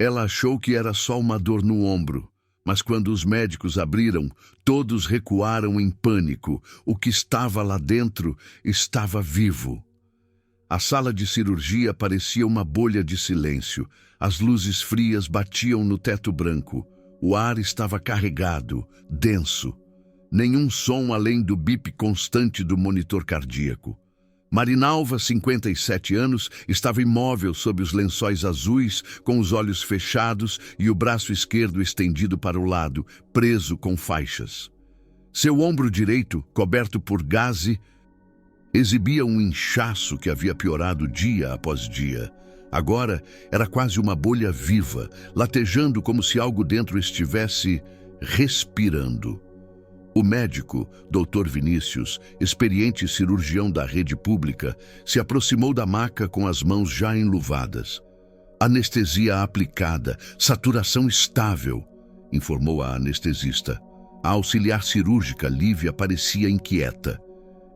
Ela achou que era só uma dor no ombro, mas quando os médicos abriram, todos recuaram em pânico. O que estava lá dentro estava vivo. A sala de cirurgia parecia uma bolha de silêncio. As luzes frias batiam no teto branco. O ar estava carregado, denso. Nenhum som além do bip constante do monitor cardíaco. Marinalva, 57 anos, estava imóvel sob os lençóis azuis, com os olhos fechados e o braço esquerdo estendido para o lado, preso com faixas. Seu ombro direito, coberto por gaze, exibia um inchaço que havia piorado dia após dia. Agora era quase uma bolha viva, latejando como se algo dentro estivesse respirando. O médico, Dr. Vinícius, experiente cirurgião da rede pública, se aproximou da maca com as mãos já enluvadas. Anestesia aplicada, saturação estável, informou a anestesista. A auxiliar cirúrgica, Lívia, parecia inquieta.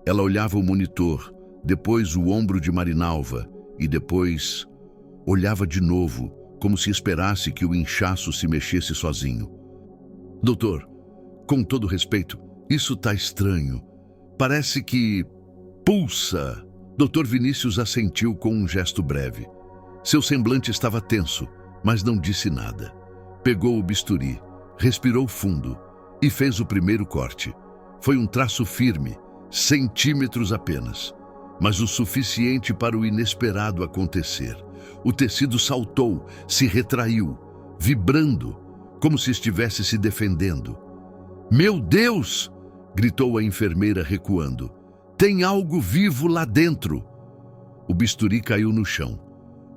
Ela olhava o monitor, depois o ombro de Marinalva e depois olhava de novo, como se esperasse que o inchaço se mexesse sozinho. Doutor, com todo respeito, isso tá estranho. Parece que pulsa. Dr. Vinícius assentiu com um gesto breve. Seu semblante estava tenso, mas não disse nada. Pegou o bisturi, respirou fundo e fez o primeiro corte. Foi um traço firme, centímetros apenas, mas o suficiente para o inesperado acontecer. O tecido saltou, se retraiu, vibrando, como se estivesse se defendendo. Meu Deus! Gritou a enfermeira recuando. Tem algo vivo lá dentro! O bisturi caiu no chão.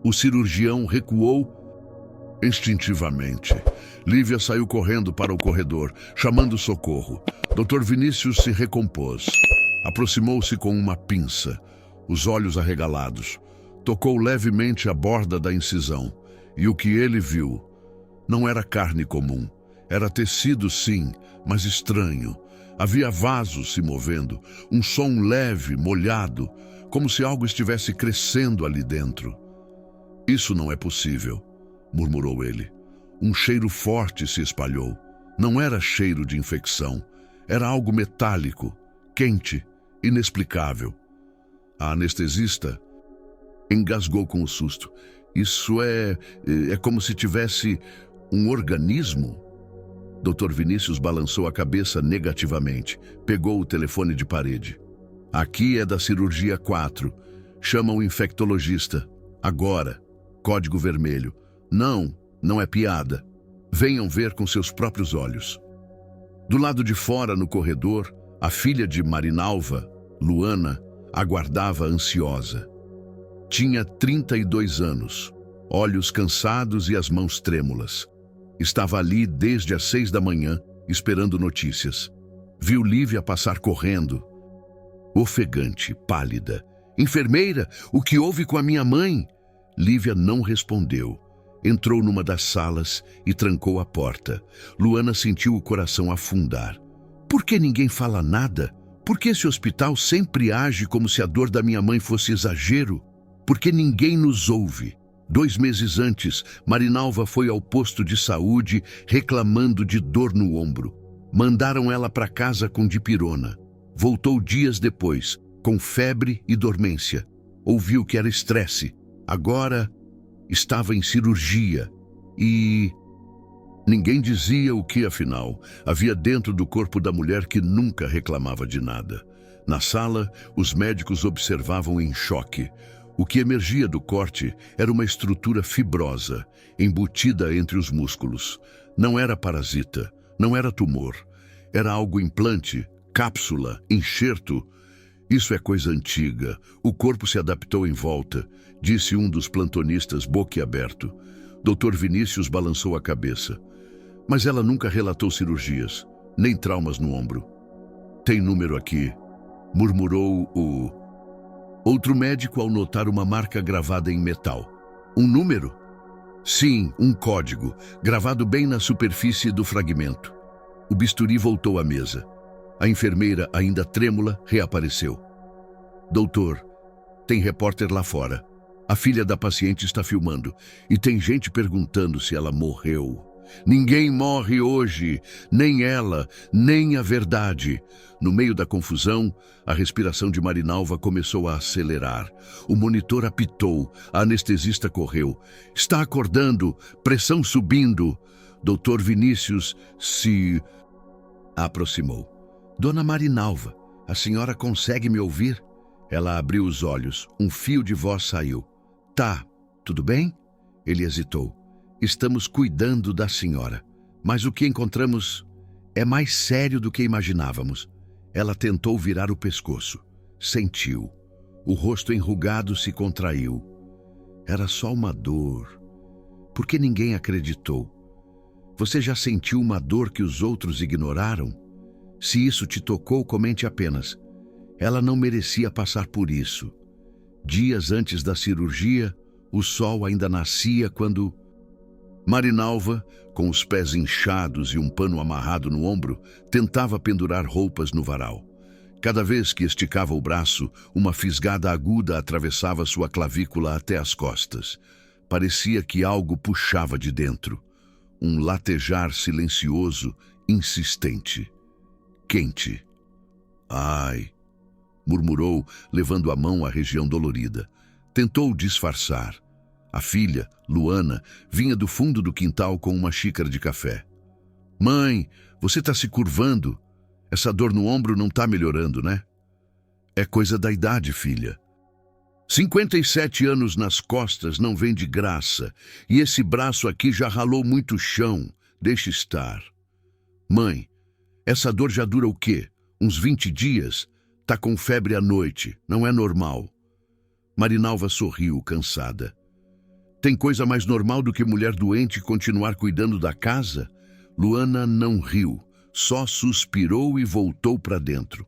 O cirurgião recuou instintivamente. Lívia saiu correndo para o corredor, chamando socorro. Dr. Vinícius se recompôs. Aproximou-se com uma pinça, os olhos arregalados. Tocou levemente a borda da incisão. E o que ele viu não era carne comum. Era tecido, sim, mas estranho. Havia vasos se movendo, um som leve, molhado, como se algo estivesse crescendo ali dentro. Isso não é possível, murmurou ele. Um cheiro forte se espalhou. Não era cheiro de infecção. Era algo metálico, quente, inexplicável. A anestesista engasgou com o susto. Isso é como se tivesse um organismo? Dr. Vinícius balançou a cabeça negativamente. Pegou o telefone de parede. Aqui é da cirurgia 4. Chama o infectologista. Agora. Código vermelho. Não é piada. Venham ver com seus próprios olhos. Do lado de fora, no corredor, a filha de Marinalva, Luana, aguardava ansiosa. Tinha 32 anos, olhos cansados e as mãos trêmulas. Estava ali desde as 6 da manhã, esperando notícias. Viu Lívia passar correndo, ofegante, pálida. Enfermeira, o que houve com a minha mãe? Lívia não respondeu. Entrou numa das salas e trancou a porta. Luana sentiu o coração afundar. Por que ninguém fala nada? Por que esse hospital sempre age como se a dor da minha mãe fosse exagero? Por que ninguém nos ouve? 2 meses antes, Marinalva foi ao posto de saúde reclamando de dor no ombro. Mandaram ela para casa com dipirona. Voltou dias depois, com febre e dormência. Ouviu que era estresse. Agora estava em cirurgia e ninguém dizia o que, afinal, havia dentro do corpo da mulher que nunca reclamava de nada. Na sala, os médicos observavam em choque. O que emergia do corte era uma estrutura fibrosa, embutida entre os músculos. Não era parasita, não era tumor. Era algo implante, cápsula, enxerto. Isso é coisa antiga. O corpo se adaptou em volta, disse um dos plantonistas boquiaberto. Dr. Vinícius balançou a cabeça. Mas ela nunca relatou cirurgias, nem traumas no ombro. Tem número aqui, murmurou o outro médico ao notar uma marca gravada em metal. Um número? Sim, um código, gravado bem na superfície do fragmento. O bisturi voltou à mesa. A enfermeira, ainda trêmula, reapareceu. Doutor, tem repórter lá fora. A filha da paciente está filmando e tem gente perguntando se ela morreu. Ninguém morre hoje, nem ela, nem a verdade. No meio da confusão, a respiração de Marinalva começou a acelerar. O monitor apitou, a anestesista correu. Está acordando, pressão subindo. Doutor Vinícius se aproximou. Dona Marinalva, a senhora consegue me ouvir? Ela abriu os olhos, um fio de voz saiu. Tá, tudo bem? Ele hesitou. Estamos cuidando da senhora, mas o que encontramos é mais sério do que imaginávamos. Ela tentou virar o pescoço. Sentiu. O rosto enrugado se contraiu. Era só uma dor. Por que ninguém acreditou? Você já sentiu uma dor que os outros ignoraram? Se isso te tocou, comente apenas. Ela não merecia passar por isso. Dias antes da cirurgia, o sol ainda nascia quando... Marinalva, com os pés inchados e um pano amarrado no ombro, tentava pendurar roupas no varal. Cada vez que esticava o braço, uma fisgada aguda atravessava sua clavícula até as costas. Parecia que algo puxava de dentro. Um latejar silencioso, insistente. Quente. Ai, murmurou, levando a mão à região dolorida. Tentou disfarçar. A filha, Luana, vinha do fundo do quintal com uma xícara de café. Mãe, você está se curvando. Essa dor no ombro não está melhorando, né? É coisa da idade, filha. 57 anos nas costas não vem de graça. E esse braço aqui já ralou muito chão. Deixe estar. Mãe, essa dor já dura o quê? Uns 20 dias? Tá com febre à noite. Não é normal. Marinalva sorriu, cansada. Tem coisa mais normal do que mulher doente continuar cuidando da casa? Luana não riu, só suspirou e voltou para dentro.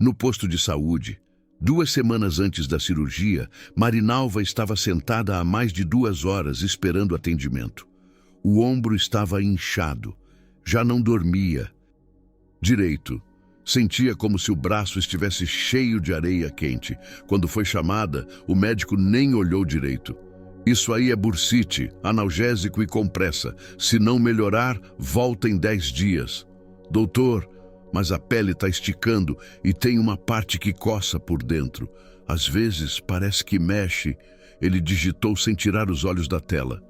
No posto de saúde, 2 semanas antes da cirurgia, Marinalva estava sentada há mais de 2 horas esperando atendimento. O ombro estava inchado, já não dormia direito. Sentia como se o braço estivesse cheio de areia quente. Quando foi chamada, o médico nem olhou direito. Isso aí é bursite, analgésico e compressa. Se não melhorar, volta em 10 dias. Doutor, mas a pele está esticando e tem uma parte que coça por dentro. Às vezes parece que mexe. Ele digitou sem tirar os olhos da tela.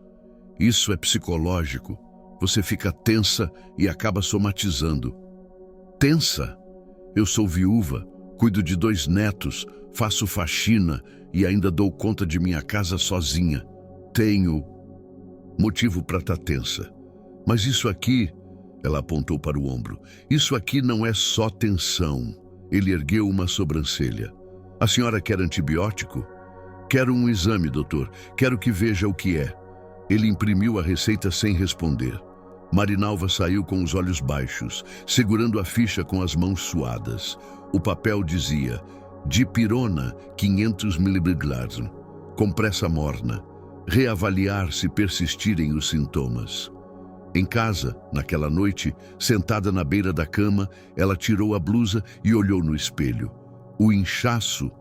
Isso é psicológico. Você fica tensa e acaba somatizando. Tensa? Eu sou viúva, cuido de 2 netos, faço faxina e ainda dou conta de minha casa sozinha. Tenho motivo para estar tensa. Mas isso aqui, ela apontou para o ombro, isso aqui não é só tensão. Ele ergueu uma sobrancelha. A senhora quer antibiótico? Quero um exame, doutor. Quero que veja o que é. Ele imprimiu a receita sem responder. Marinalva saiu com os olhos baixos, segurando a ficha com as mãos suadas. O papel dizia: dipirona 500 mg, compressa morna, reavaliar se persistirem os sintomas. Em casa, naquela noite, sentada na beira da cama, ela tirou a blusa e olhou no espelho. O inchaço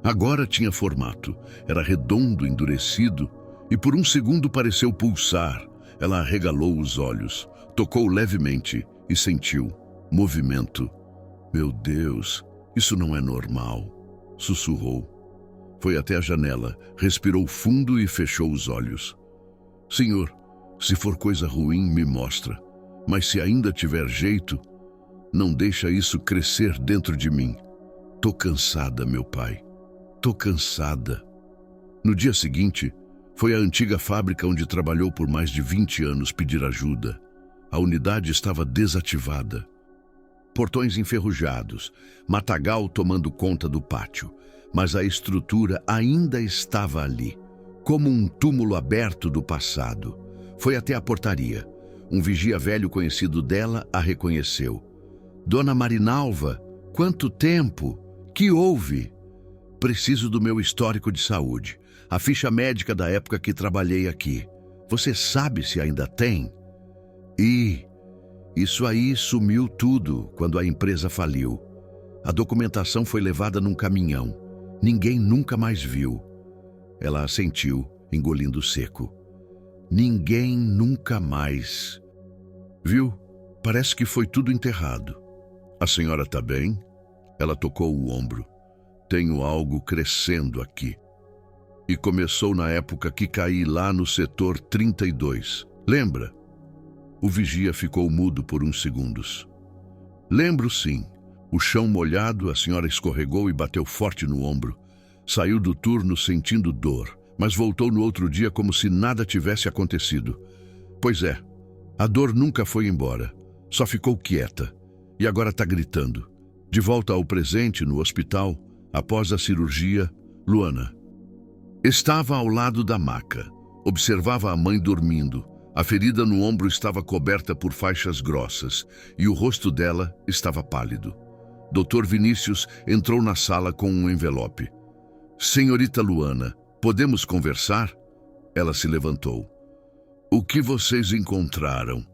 agora tinha formato, era redondo, endurecido, e por um segundo pareceu pulsar. Ela arregalou os olhos, tocou levemente e sentiu movimento. Meu Deus, isso não é normal, sussurrou. Foi até a janela, respirou fundo e fechou os olhos. Senhor, se for coisa ruim, me mostra. Mas se ainda tiver jeito, não deixa isso crescer dentro de mim. Tô cansada, meu pai. Tô cansada. No dia seguinte, foi à antiga fábrica onde trabalhou por mais de 20 anos pedir ajuda. A unidade estava desativada. Portões enferrujados, matagal tomando conta do pátio, mas a estrutura ainda estava ali, como um túmulo aberto do passado. Foi até a portaria. Um vigia velho conhecido dela a reconheceu. Dona Marinalva, quanto tempo? Que houve? Preciso do meu histórico de saúde, a ficha médica da época que trabalhei aqui. Você sabe se ainda tem? Isso aí sumiu tudo quando a empresa faliu. A documentação foi levada num caminhão. Ninguém nunca mais viu. Ela assentiu, engolindo seco. Ninguém nunca mais. Viu? Parece que foi tudo enterrado. A senhora tá bem? Ela tocou o ombro. Tenho algo crescendo aqui. E começou na época que caí lá no setor 32. Lembra? O vigia ficou mudo por uns segundos. Lembro sim. O chão molhado, a senhora escorregou e bateu forte no ombro. Saiu do turno sentindo dor, mas voltou no outro dia como se nada tivesse acontecido. Pois é, a dor nunca foi embora, só ficou quieta. E agora está gritando. De volta ao presente, no hospital, após a cirurgia, Luana estava ao lado da maca. Observava a mãe dormindo. A ferida no ombro estava coberta por faixas grossas e o rosto dela estava pálido. Dr. Vinícius entrou na sala com um envelope. Senhorita Luana, podemos conversar? Ela se levantou. O que vocês encontraram?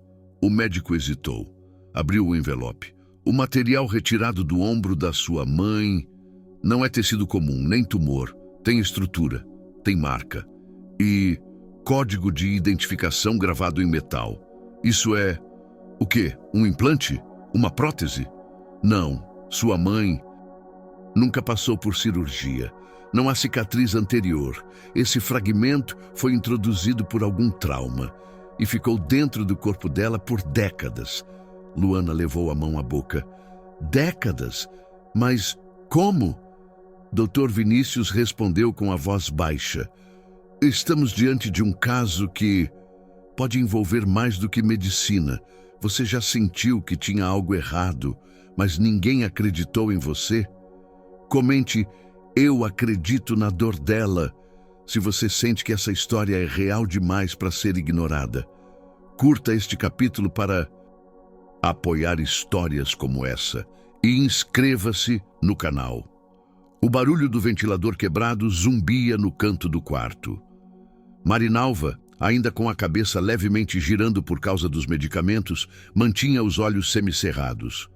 O médico hesitou. Abriu o envelope. O material retirado do ombro da sua mãe não é tecido comum, nem tumor. Tem estrutura, tem marca. E código de identificação gravado em metal. Isso é... o quê? Um implante? Uma prótese? Não. Sua mãe nunca passou por cirurgia. Não há cicatriz anterior. Esse fragmento foi introduzido por algum trauma e ficou dentro do corpo dela por décadas. Luana levou a mão à boca. Décadas? Mas como? Dr. Vinícius respondeu com a voz baixa. Estamos diante de um caso que pode envolver mais do que medicina. Você já sentiu que tinha algo errado, mas ninguém acreditou em você? Comente, eu acredito na dor dela, se você sente que essa história é real demais para ser ignorada. Curta este capítulo para apoiar histórias como essa e inscreva-se no canal. O barulho do ventilador quebrado zumbia no canto do quarto. Marinalva, ainda com a cabeça levemente girando por causa dos medicamentos, mantinha os olhos semicerrados.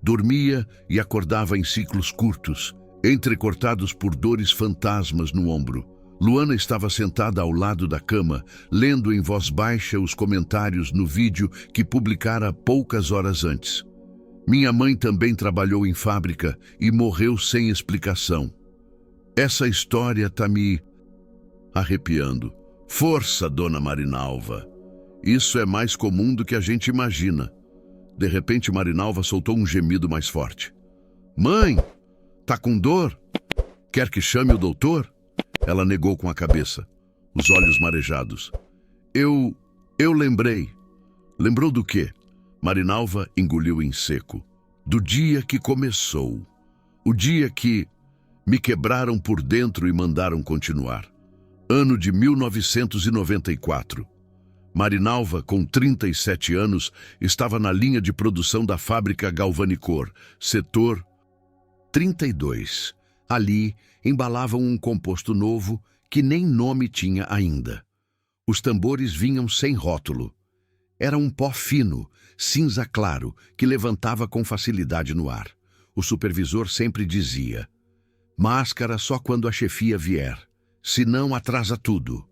Dormia e acordava em ciclos curtos, entrecortados por dores fantasmas no ombro. Luana estava sentada ao lado da cama, lendo em voz baixa os comentários no vídeo que publicara poucas horas antes. Minha mãe também trabalhou em fábrica e morreu sem explicação. Essa história está me arrepiando. Força, dona Marinalva. Isso é mais comum do que a gente imagina. De repente, Marinalva soltou um gemido mais forte. Mãe, tá com dor? Quer que chame o doutor? Ela negou com a cabeça, os olhos marejados. Eu lembrei. Lembrou do quê? Marinalva engoliu em seco. Do dia que começou. O dia que me quebraram por dentro e mandaram continuar. Ano de 1994. Marinalva, com 37 anos, estava na linha de produção da fábrica Galvanicor, setor 32. Ali, embalavam um composto novo que nem nome tinha ainda. Os tambores vinham sem rótulo. Era um pó fino, cinza claro, que levantava com facilidade no ar. O supervisor sempre dizia: máscara só quando a chefia vier, senão atrasa tudo.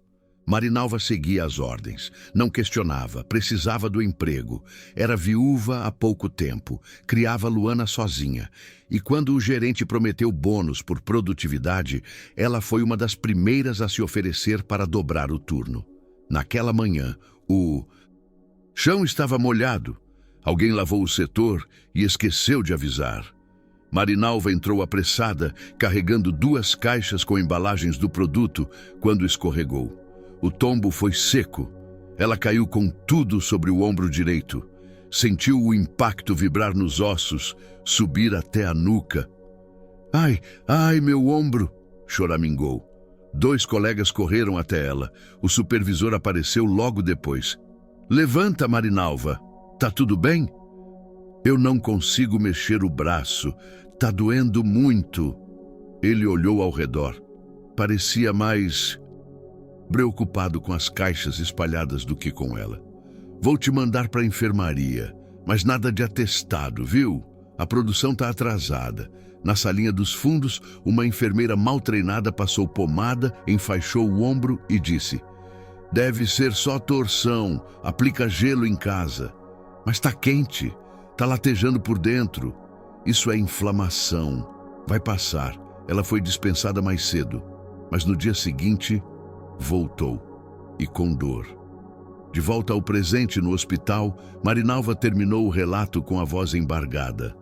Marinalva seguia as ordens, não questionava, precisava do emprego. Era viúva há pouco tempo, criava Luana sozinha. E quando o gerente prometeu bônus por produtividade, ela foi uma das primeiras a se oferecer para dobrar o turno. Naquela manhã, o chão estava molhado. Alguém lavou o setor e esqueceu de avisar. Marinalva entrou apressada, carregando 2 caixas com embalagens do produto, quando escorregou. O tombo foi seco. Ela caiu com tudo sobre o ombro direito. Sentiu o impacto vibrar nos ossos, subir até a nuca. Ai, ai, meu ombro! Choramingou. 2 colegas correram até ela. O supervisor apareceu logo depois. Levanta, Marinalva. Tá tudo bem? Eu não consigo mexer o braço. Tá doendo muito. Ele olhou ao redor. Parecia mais preocupado com as caixas espalhadas do que com ela. Vou te mandar para a enfermaria, mas nada de atestado, viu? A produção está atrasada. Na salinha dos fundos, uma enfermeira mal treinada passou pomada, enfaixou o ombro e disse: deve ser só torção, aplica gelo em casa. Mas está quente, está latejando por dentro. Isso é inflamação. Vai passar. Ela foi dispensada mais cedo, mas no dia seguinte, voltou, e com dor. De volta ao presente no hospital, Marinalva terminou o relato com a voz embargada.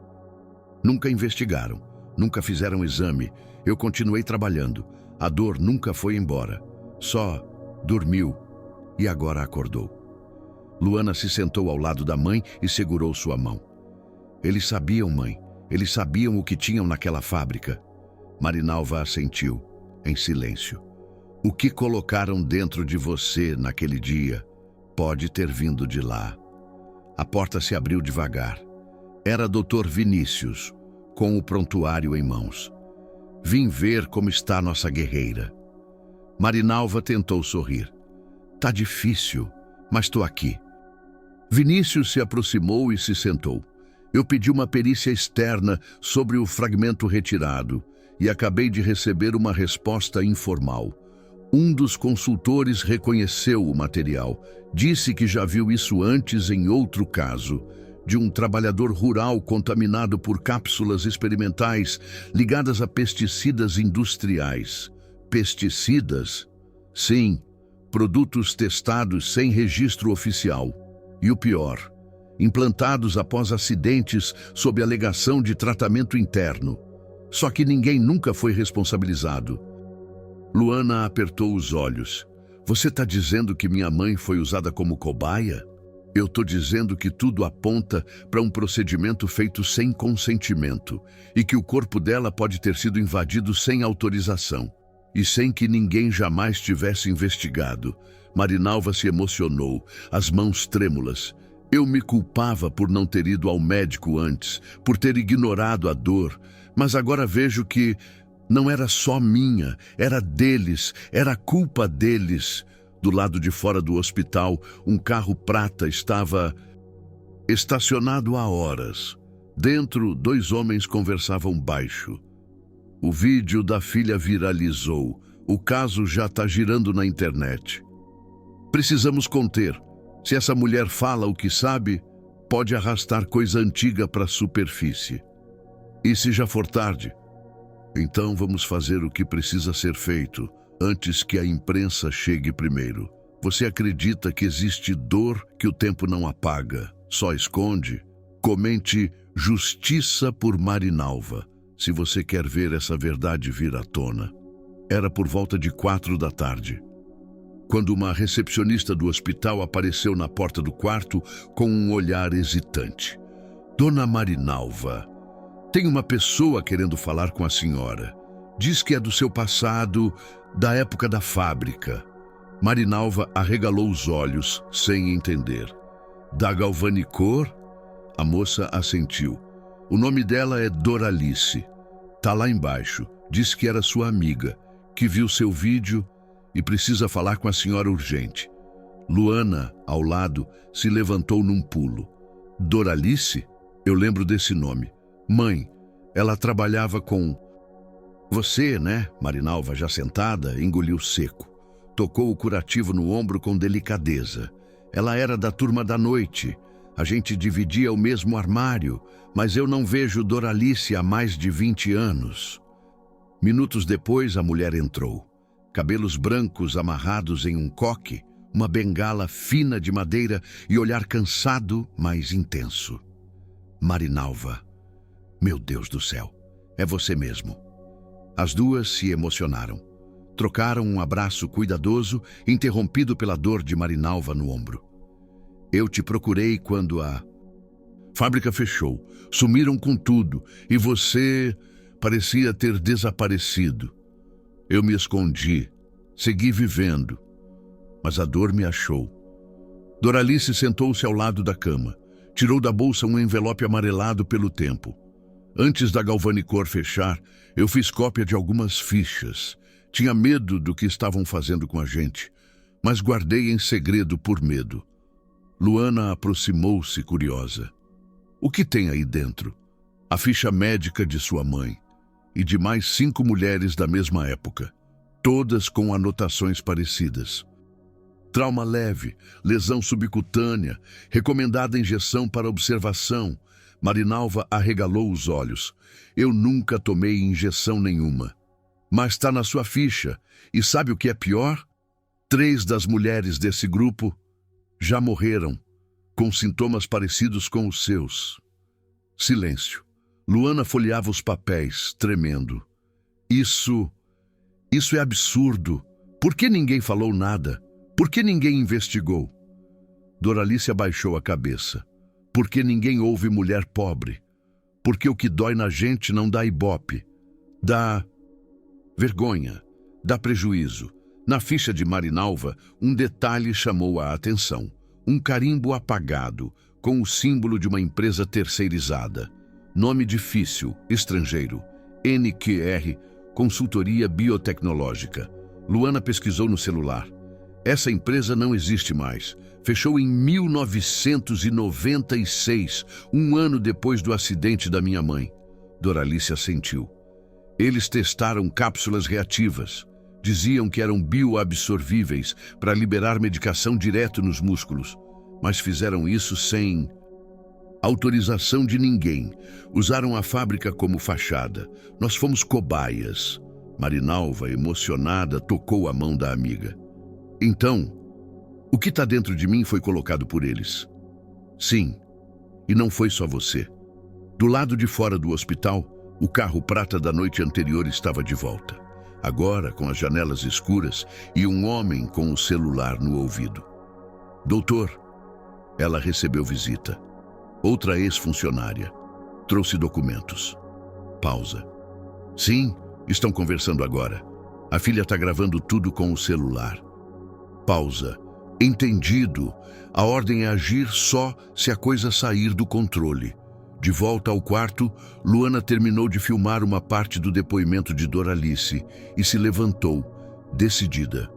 Nunca investigaram, nunca fizeram exame. Eu continuei trabalhando. A dor nunca foi embora. Só dormiu e agora acordou. Luana se sentou ao lado da mãe e segurou sua mão. Eles sabiam, mãe. Eles sabiam o que tinham naquela fábrica. Marinalva assentiu, em silêncio. O que colocaram dentro de você naquele dia pode ter vindo de lá. A porta se abriu devagar. Era Dr. Vinícius, com o prontuário em mãos. Vim ver como está nossa guerreira. Marinalva tentou sorrir. Tá difícil, mas tô aqui. Vinícius se aproximou e se sentou. Eu pedi uma perícia externa sobre o fragmento retirado e acabei de receber uma resposta informal. Um dos consultores reconheceu o material. Disse que já viu isso antes em outro caso, de um trabalhador rural contaminado por cápsulas experimentais ligadas a pesticidas industriais. Pesticidas? Sim, produtos testados sem registro oficial. E o pior, implantados após acidentes sob alegação de tratamento interno. Só que ninguém nunca foi responsabilizado. Luana apertou os olhos. Você está dizendo que minha mãe foi usada como cobaia? Eu estou dizendo que tudo aponta para um procedimento feito sem consentimento e que o corpo dela pode ter sido invadido sem autorização e sem que ninguém jamais tivesse investigado. Marinalva se emocionou, as mãos trêmulas. Eu me culpava por não ter ido ao médico antes, por ter ignorado a dor, mas agora vejo que não era só minha, era deles, era culpa deles. Do lado de fora do hospital, um carro prata estava estacionado há horas. Dentro, 2 homens conversavam baixo. O vídeo da filha viralizou. O caso já está girando na internet. Precisamos conter. Se essa mulher fala o que sabe, pode arrastar coisa antiga para a superfície. E se já for tarde? Então vamos fazer o que precisa ser feito antes que a imprensa chegue primeiro. Você acredita que existe dor que o tempo não apaga, só esconde? Comente Justiça por Marinalva, se você quer ver essa verdade vir à tona. Era por volta de 4 da tarde, quando uma recepcionista do hospital apareceu na porta do quarto com um olhar hesitante. Dona Marinalva, tem uma pessoa querendo falar com a senhora. Diz que é do seu passado, da época da fábrica. Marinalva arregalou os olhos, sem entender. Da Galvanicor? A moça assentiu. O nome dela é Doralice. Tá lá embaixo. Diz que era sua amiga, que viu seu vídeo e precisa falar com a senhora urgente. Luana, ao lado, se levantou num pulo. Doralice? Eu lembro desse nome. Mãe, ela trabalhava com... Você, né? Marinalva, já sentada, engoliu seco. Tocou o curativo no ombro com delicadeza. Ela era da turma da noite. A gente dividia o mesmo armário, mas eu não vejo Doralice há mais de 20 anos. Minutos depois, a mulher entrou. Cabelos brancos amarrados em um coque, uma bengala fina de madeira e olhar cansado, mas intenso. Marinalva. Meu Deus do céu, é você mesmo. As duas se emocionaram. Trocaram um abraço cuidadoso, interrompido pela dor de Marinalva no ombro. Eu te procurei quando a fábrica fechou. Sumiram com tudo e você parecia ter desaparecido. Eu me escondi, segui vivendo, mas a dor me achou. Doralice sentou-se ao lado da cama. Tirou da bolsa um envelope amarelado pelo tempo. Antes da Galvanicor fechar, eu fiz cópia de algumas fichas. Tinha medo do que estavam fazendo com a gente, mas guardei em segredo por medo. Luana aproximou-se curiosa. O que tem aí dentro? a ficha médica de sua mãe e de mais 5 mulheres da mesma época, todas com anotações parecidas. Trauma leve, lesão subcutânea, recomendada injeção para observação. Marinalva arregalou os olhos. Eu nunca tomei injeção nenhuma. Mas está na sua ficha. E sabe o que é pior? 3 das mulheres desse grupo já morreram, com sintomas parecidos com os seus. Silêncio. Luana folheava os papéis, tremendo. Isso é absurdo. Por que ninguém falou nada? Por que ninguém investigou? Doralice abaixou a cabeça. Por que ninguém ouve mulher pobre? Porque o que dói na gente não dá ibope. Dá vergonha, dá prejuízo. Na ficha de Marinalva, um detalhe chamou a atenção. Um carimbo apagado, com o símbolo de uma empresa terceirizada. Nome difícil, estrangeiro. NQR, Consultoria Biotecnológica. Luana pesquisou no celular. Essa empresa não existe mais. Fechou em 1996, um ano depois do acidente da minha mãe. Doralice assentiu. Eles testaram cápsulas reativas. Diziam que eram bioabsorvíveis para liberar medicação direto nos músculos. Mas fizeram isso sem autorização de ninguém. Usaram a fábrica como fachada. Nós fomos cobaias. Marinalva, emocionada, tocou a mão da amiga. Então, o que está dentro de mim foi colocado por eles. Sim, e não foi só você. Do lado de fora do hospital, o carro prata da noite anterior estava de volta. Agora, com as janelas escuras e um homem com o celular no ouvido. Doutor, ela recebeu visita. Outra ex-funcionária. Trouxe documentos. Pausa. Sim, estão conversando agora. A filha está gravando tudo com o celular. Pausa. Entendido. A ordem é agir só se a coisa sair do controle. De volta ao quarto, Luana terminou de filmar uma parte do depoimento de Doralice e se levantou, decidida.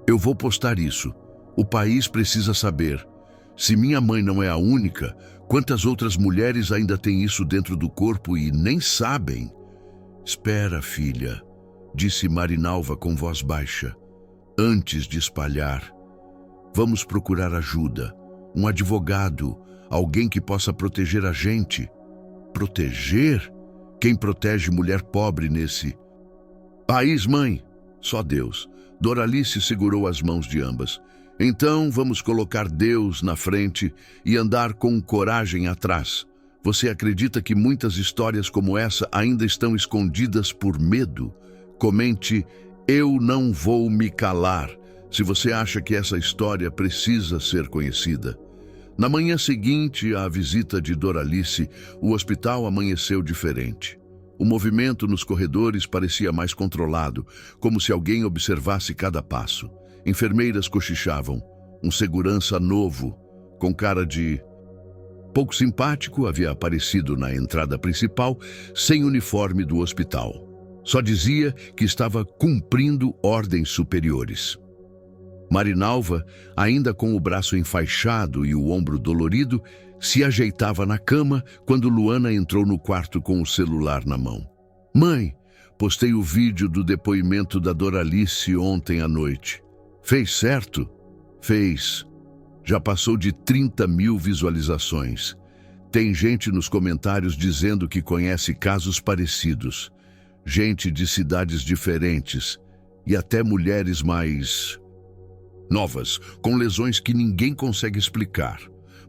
Eu vou postar isso. O país precisa saber. Se minha mãe não é a única, quantas outras mulheres ainda têm isso dentro do corpo e nem sabem? Espera, filha, disse Marinalva com voz baixa. Antes de espalhar, vamos procurar ajuda, um advogado, alguém que possa proteger a gente. Proteger? Quem protege mulher pobre nesse país, mãe? Só Deus. Doralice segurou as mãos de ambas. Então vamos colocar Deus na frente e andar com coragem atrás. Você acredita que muitas histórias como essa ainda estão escondidas por medo? Comente: eu não vou me calar, se você acha que essa história precisa ser conhecida. Na manhã seguinte à visita de Doralice, o hospital amanheceu diferente. O movimento nos corredores parecia mais controlado, como se alguém observasse cada passo. Enfermeiras cochichavam. Um segurança novo, com cara de pouco simpático, havia aparecido na entrada principal, sem uniforme do hospital. Só dizia que estava cumprindo ordens superiores. Marinalva, ainda com o braço enfaixado e o ombro dolorido, se ajeitava na cama quando Luana entrou no quarto com o celular na mão. Mãe, postei o vídeo do depoimento da Doralice ontem à noite. Fez certo? Fez. Já passou de 30 mil visualizações. Tem gente nos comentários dizendo que conhece casos parecidos. Gente de cidades diferentes e até mulheres mais novas, com lesões que ninguém consegue explicar.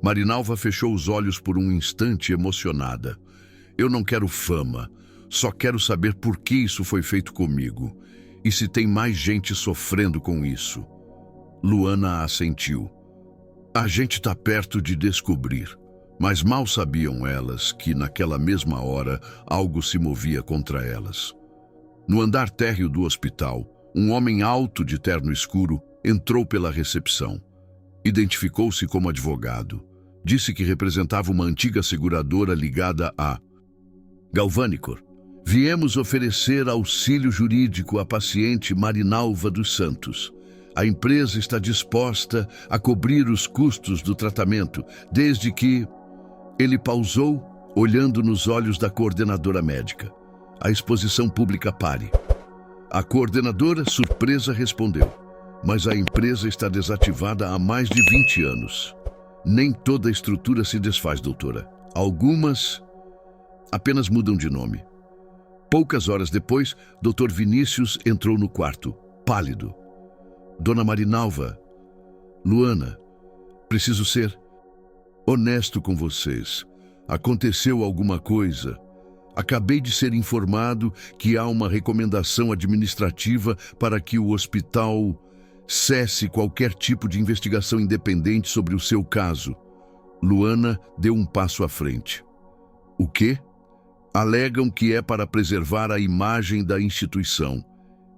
Marinalva fechou os olhos por um instante, emocionada. Eu não quero fama, só quero saber por que isso foi feito comigo e se tem mais gente sofrendo com isso. Luana assentiu. A gente está perto de descobrir, mas mal sabiam elas que naquela mesma hora algo se movia contra elas. No andar térreo do hospital, um homem alto de terno escuro entrou pela recepção. Identificou-se como advogado. Disse que representava uma antiga seguradora ligada a Galvanicor. Viemos oferecer auxílio jurídico à paciente Marinalva dos Santos. A empresa está disposta a cobrir os custos do tratamento, desde que... Ele pausou, olhando nos olhos da coordenadora médica. A exposição pública pare. A coordenadora, surpresa, respondeu: mas a empresa está desativada há mais de 20 anos. Nem toda a estrutura se desfaz, doutora. Algumas apenas mudam de nome. Poucas horas depois, Dr. Vinícius entrou no quarto, pálido. Dona Marinalva, Luana, preciso ser honesto com vocês. Aconteceu alguma coisa. Acabei de ser informado que há uma recomendação administrativa para que o hospital cesse qualquer tipo de investigação independente sobre o seu caso. Luana deu um passo à frente. O quê? Alegam que é para preservar a imagem da instituição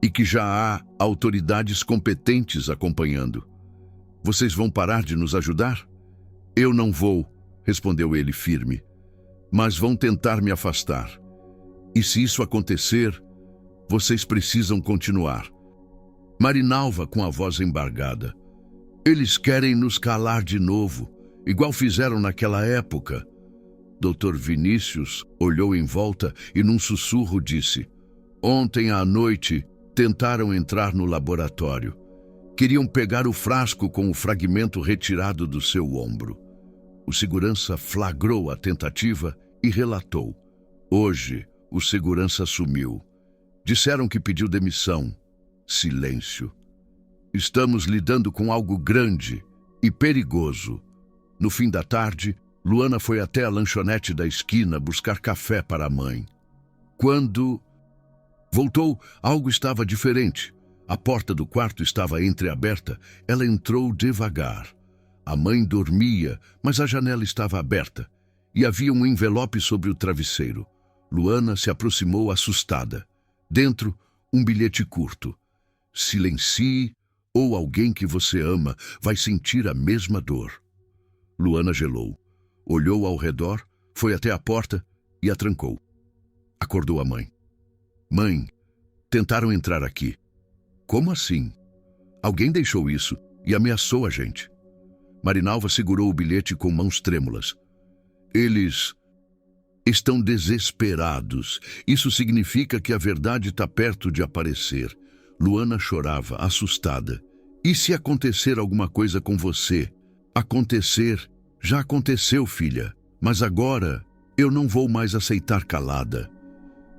e que já há autoridades competentes acompanhando. Vocês vão parar de nos ajudar? Eu não vou, respondeu ele firme, mas vão tentar me afastar. E se isso acontecer, vocês precisam continuar. Marinalva, com a voz embargada: eles querem nos calar de novo, igual fizeram naquela época. Dr. Vinícius olhou em volta e num sussurro disse: ontem à noite tentaram entrar no laboratório. Queriam pegar o frasco com o fragmento retirado do seu ombro. O segurança flagrou a tentativa e relatou: hoje o segurança sumiu. Disseram que pediu demissão. Silêncio. Estamos lidando com algo grande e perigoso. No fim da tarde, Luana foi até a lanchonete da esquina buscar café para a mãe. Quando voltou, algo estava diferente. A porta do quarto estava entreaberta. Ela entrou devagar. A mãe dormia, mas a janela estava aberta e havia um envelope sobre o travesseiro. Luana se aproximou assustada. Dentro, um bilhete curto. Silencie, ou alguém que você ama vai sentir a mesma dor. Luana gelou. Olhou ao redor, foi até a porta e a trancou. Acordou a mãe. Mãe, tentaram entrar aqui. Como assim? Alguém deixou isso e ameaçou a gente. Marinalva segurou o bilhete com mãos trêmulas. Eles estão desesperados. Isso significa que a verdade está perto de aparecer. Luana chorava, assustada. E se acontecer alguma coisa com você? Acontecer? Já aconteceu, filha. Mas agora eu não vou mais aceitar calada.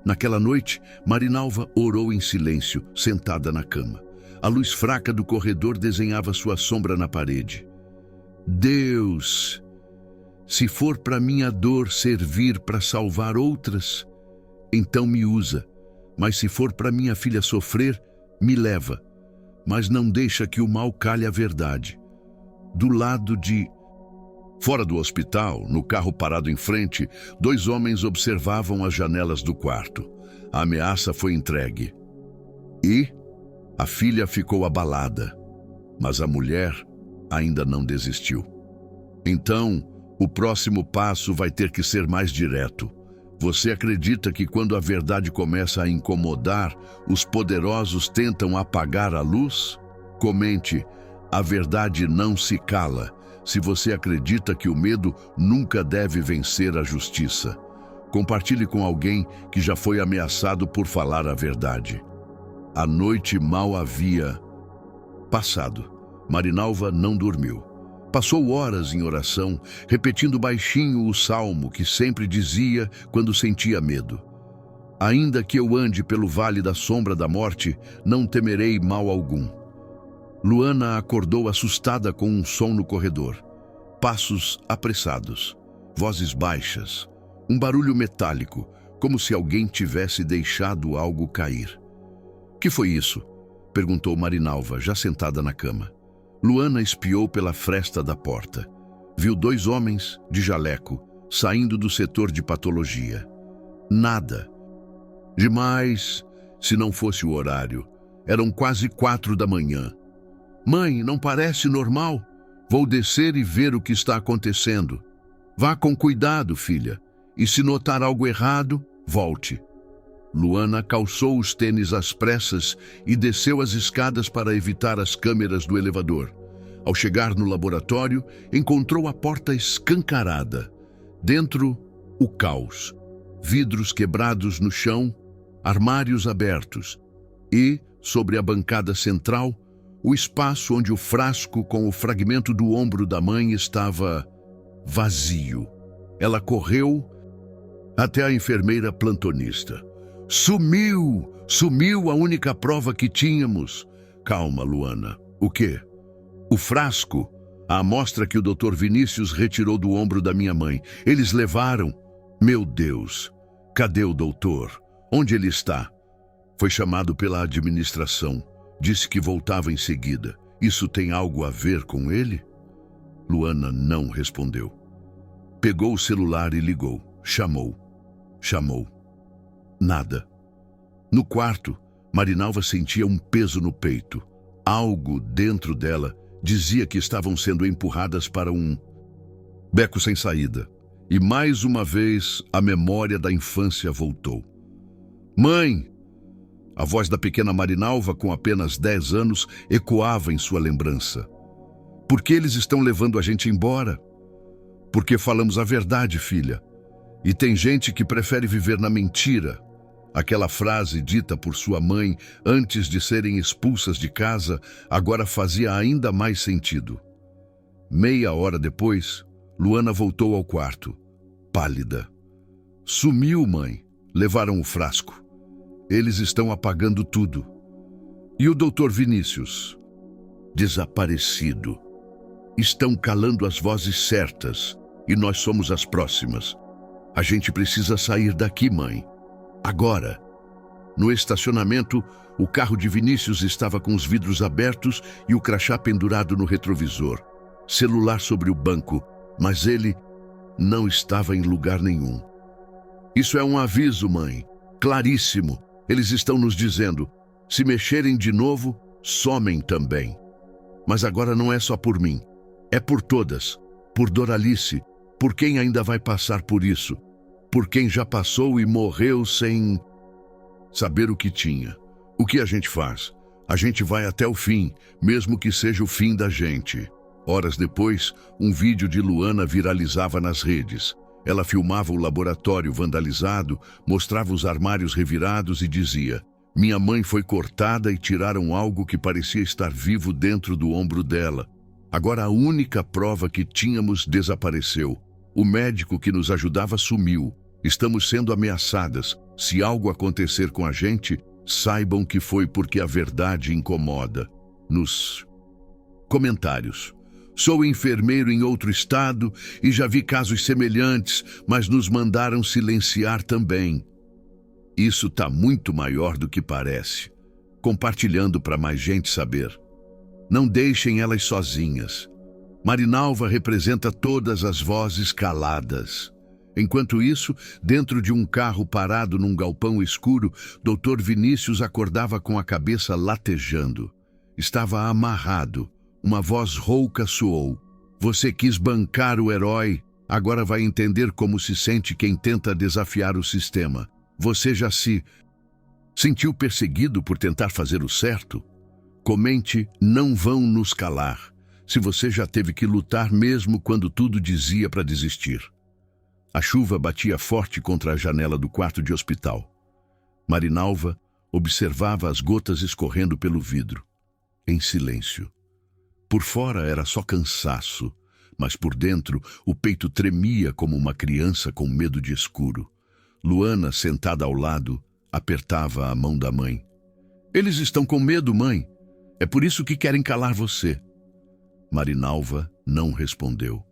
Naquela noite, Marinalva orou em silêncio, sentada na cama. A luz fraca do corredor desenhava sua sombra na parede. Deus, se for para minha dor servir para salvar outras, então me usa. Mas se for para minha filha sofrer, me leva. Mas não deixa que o mal calhe a verdade. Do lado de... Fora do hospital, no carro parado em frente, 2 homens observavam as janelas do quarto. A ameaça foi entregue. E a filha ficou abalada, mas a mulher ainda não desistiu. Então, o próximo passo vai ter que ser mais direto. Você acredita que quando a verdade começa a incomodar, os poderosos tentam apagar a luz? Comente: a verdade não se cala. Se você acredita que o medo nunca deve vencer a justiça, compartilhe com alguém que já foi ameaçado por falar a verdade. A noite mal havia passado. Marinalva não dormiu. Passou horas em oração, repetindo baixinho o salmo que sempre dizia quando sentia medo. Ainda que eu ande pelo vale da sombra da morte, não temerei mal algum. Luana acordou assustada com um som no corredor. Passos apressados, vozes baixas, um barulho metálico, como se alguém tivesse deixado algo cair. Que foi isso? Perguntou Marinalva, já sentada na cama. Luana espiou pela fresta da porta. Viu 2 homens, de jaleco, saindo do setor de patologia. Nada. Demais, se não fosse o horário. Eram quase 4 da manhã. Mãe, não parece normal? Vou descer e ver o que está acontecendo. Vá com cuidado, filha. E se notar algo errado, volte. Luana calçou os tênis às pressas e desceu as escadas para evitar as câmeras do elevador. Ao chegar no laboratório, encontrou a porta escancarada. Dentro, o caos. Vidros quebrados no chão, armários abertos e, sobre a bancada central, o espaço onde o frasco com o fragmento do ombro da mãe estava vazio. Ela correu até a enfermeira plantonista. Sumiu! Sumiu a única prova que tínhamos. Calma, Luana. O quê? O frasco? A amostra que o Dr. Vinícius retirou do ombro da minha mãe. Eles levaram. Meu Deus! Cadê o doutor? Onde ele está? Foi chamado pela administração. Disse que voltava em seguida. Isso tem algo a ver com ele? Luana não respondeu. Pegou o celular e ligou. Chamou. Nada. No quarto, Marinalva sentia um peso no peito. Algo dentro dela dizia que estavam sendo empurradas para um beco sem saída. E mais uma vez a memória da infância voltou. Mãe! A voz da pequena Marinalva, com apenas 10 anos, ecoava em sua lembrança. Por que eles estão levando a gente embora? Porque falamos a verdade, filha. E tem gente que prefere viver na mentira. Aquela frase dita por sua mãe antes de serem expulsas de casa agora fazia ainda mais sentido. Meia hora depois, Luana voltou ao quarto, pálida. Sumiu, mãe. Levaram o frasco. Eles estão apagando tudo. E o Dr. Vinícius? Desaparecido. Estão calando as vozes certas e nós somos as próximas. A gente precisa sair daqui, mãe. Agora. No estacionamento, o carro de Vinícius estava com os vidros abertos e o crachá pendurado no retrovisor. Celular sobre o banco, mas ele não estava em lugar nenhum. Isso é um aviso, mãe. Claríssimo. Eles estão nos dizendo, se mexerem de novo, somem também. Mas agora não é só por mim. É por todas. Por Doralice. Por quem ainda vai passar por isso. Por quem já passou e morreu sem saber o que tinha. O que a gente faz? A gente vai até o fim, mesmo que seja o fim da gente. Horas depois, um vídeo de Luana viralizava nas redes. Ela filmava o laboratório vandalizado, mostrava os armários revirados e dizia: minha mãe foi cortada e tiraram algo que parecia estar vivo dentro do ombro dela. Agora a única prova que tínhamos desapareceu. O médico que nos ajudava sumiu. Estamos sendo ameaçadas. Se algo acontecer com a gente, saibam que foi porque a verdade incomoda. Nos comentários. Sou enfermeiro em outro estado e já vi casos semelhantes, mas nos mandaram silenciar também. Isso tá muito maior do que parece. Compartilhando para mais gente saber. Não deixem elas sozinhas. Marinalva representa todas as vozes caladas. Enquanto isso, dentro de um carro parado num galpão escuro, Dr. Vinícius acordava com a cabeça latejando. Estava amarrado. Uma voz rouca soou. Você quis bancar o herói, agora vai entender como se sente quem tenta desafiar o sistema. Você já se sentiu perseguido por tentar fazer o certo? Comente, não vão nos calar. Se você já teve que lutar mesmo quando tudo dizia para desistir. A chuva batia forte contra a janela do quarto de hospital. Marinalva observava as gotas escorrendo pelo vidro, em silêncio. Por fora era só cansaço, mas por dentro o peito tremia como uma criança com medo de escuro. Luana, sentada ao lado, apertava a mão da mãe. Eles estão com medo, mãe. É por isso que querem calar você. Marinalva não respondeu.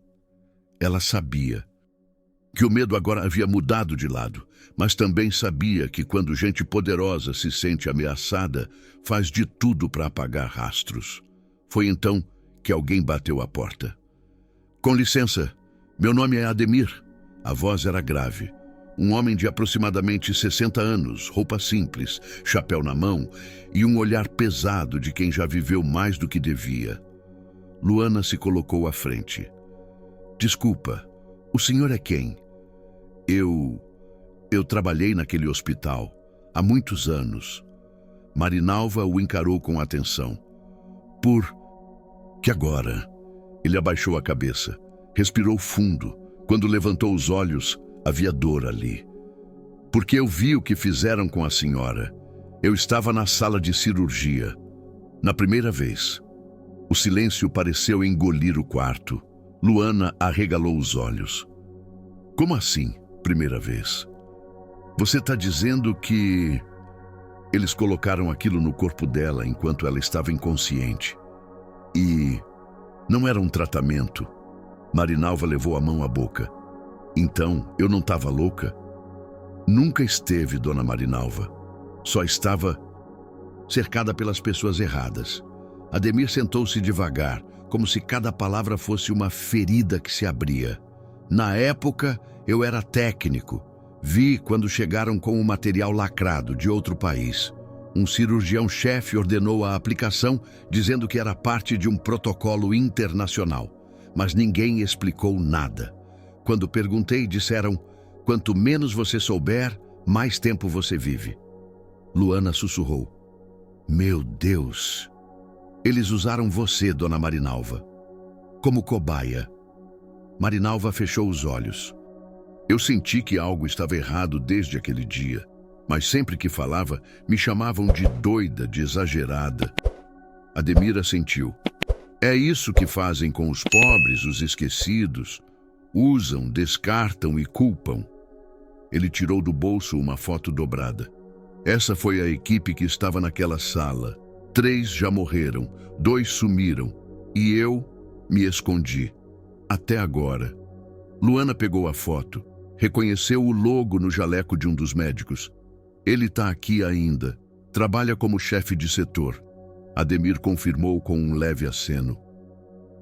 Ela sabia que o medo agora havia mudado de lado, mas também sabia que quando gente poderosa se sente ameaçada, faz de tudo para apagar rastros. Foi então que alguém bateu à porta. Com licença, meu nome é Ademir. A voz era grave. Um homem de aproximadamente 60 anos, roupa simples, chapéu na mão e um olhar pesado de quem já viveu mais do que devia. Luana se colocou à frente. Desculpa, o senhor é quem? Eu trabalhei naquele hospital há muitos anos. Marinalva o encarou com atenção. Por que agora? Ele abaixou a cabeça, respirou fundo. Quando levantou os olhos, Havia dor ali. Porque eu vi o que fizeram com a senhora. Eu estava na sala de cirurgia. Na primeira vez. O silêncio pareceu engolir o quarto. Luana arregalou os olhos. Como assim, primeira vez? Você está dizendo que... Eles colocaram aquilo no corpo dela enquanto ela estava inconsciente. E... não era um tratamento. Marinalva levou a mão à boca. Então, eu não estava louca? Nunca esteve, dona Marinalva. Só estava cercada pelas pessoas erradas. Ademir sentou-se devagar, como se cada palavra fosse uma ferida que se abria. Na época, eu era técnico. Vi quando chegaram com o material lacrado de outro país. Um cirurgião-chefe ordenou a aplicação, dizendo que era parte de um protocolo internacional. Mas ninguém explicou nada. Quando perguntei, disseram: quanto menos você souber, mais tempo você vive. Luana sussurrou: meu Deus! Eles usaram você, dona Marinalva, como cobaia. Marinalva fechou os olhos. Eu senti que algo estava errado desde aquele dia, mas sempre que falava, me chamavam de doida, de exagerada. Ademir assentiu. É isso que fazem com os pobres, os esquecidos. Usam, descartam e culpam. Ele tirou do bolso uma foto dobrada. Essa foi a equipe que estava naquela sala. 3 já morreram, 2 sumiram, e eu me escondi. Até agora. Luana pegou a foto. Reconheceu o logo no jaleco de um dos médicos. Ele está aqui ainda. Trabalha como chefe de setor. Ademir confirmou com um leve aceno.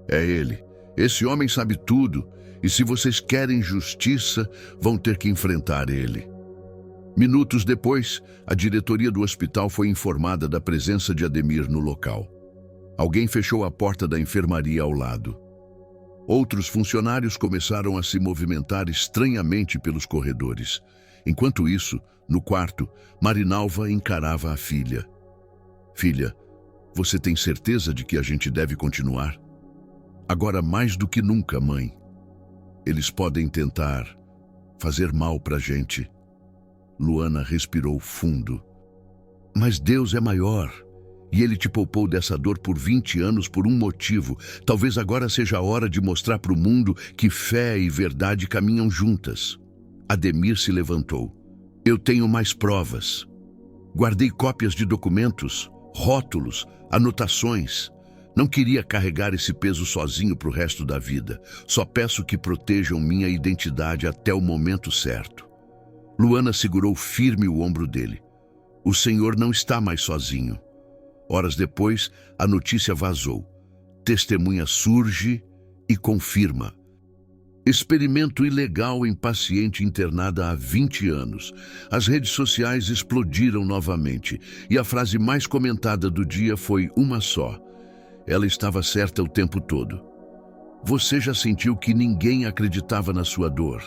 É ele. Esse homem sabe tudo. E se vocês querem justiça, vão ter que enfrentar ele. Minutos depois, a diretoria do hospital foi informada da presença de Ademir no local. Alguém fechou a porta da enfermaria ao lado. Outros funcionários começaram a se movimentar estranhamente pelos corredores. Enquanto isso, no quarto, Marinalva encarava a filha. Filha, você tem certeza de que a gente deve continuar? Agora mais do que nunca, mãe. Eles podem tentar fazer mal pra gente. Luana respirou fundo. Mas Deus é maior. E Ele te poupou dessa dor por 20 anos por um motivo. Talvez agora seja a hora de mostrar para o mundo que fé e verdade caminham juntas. Ademir se levantou. Eu tenho mais provas. Guardei cópias de documentos, rótulos, anotações. Não queria carregar esse peso sozinho para o resto da vida. Só peço que protejam minha identidade até o momento certo. Luana segurou firme o ombro dele. O senhor não está mais sozinho. Horas depois, a notícia vazou. Testemunha surge e confirma. Experimento ilegal em paciente internada há 20 anos. As redes sociais explodiram novamente e a frase mais comentada do dia foi uma só. Ela estava certa o tempo todo. Você já sentiu que ninguém acreditava na sua dor?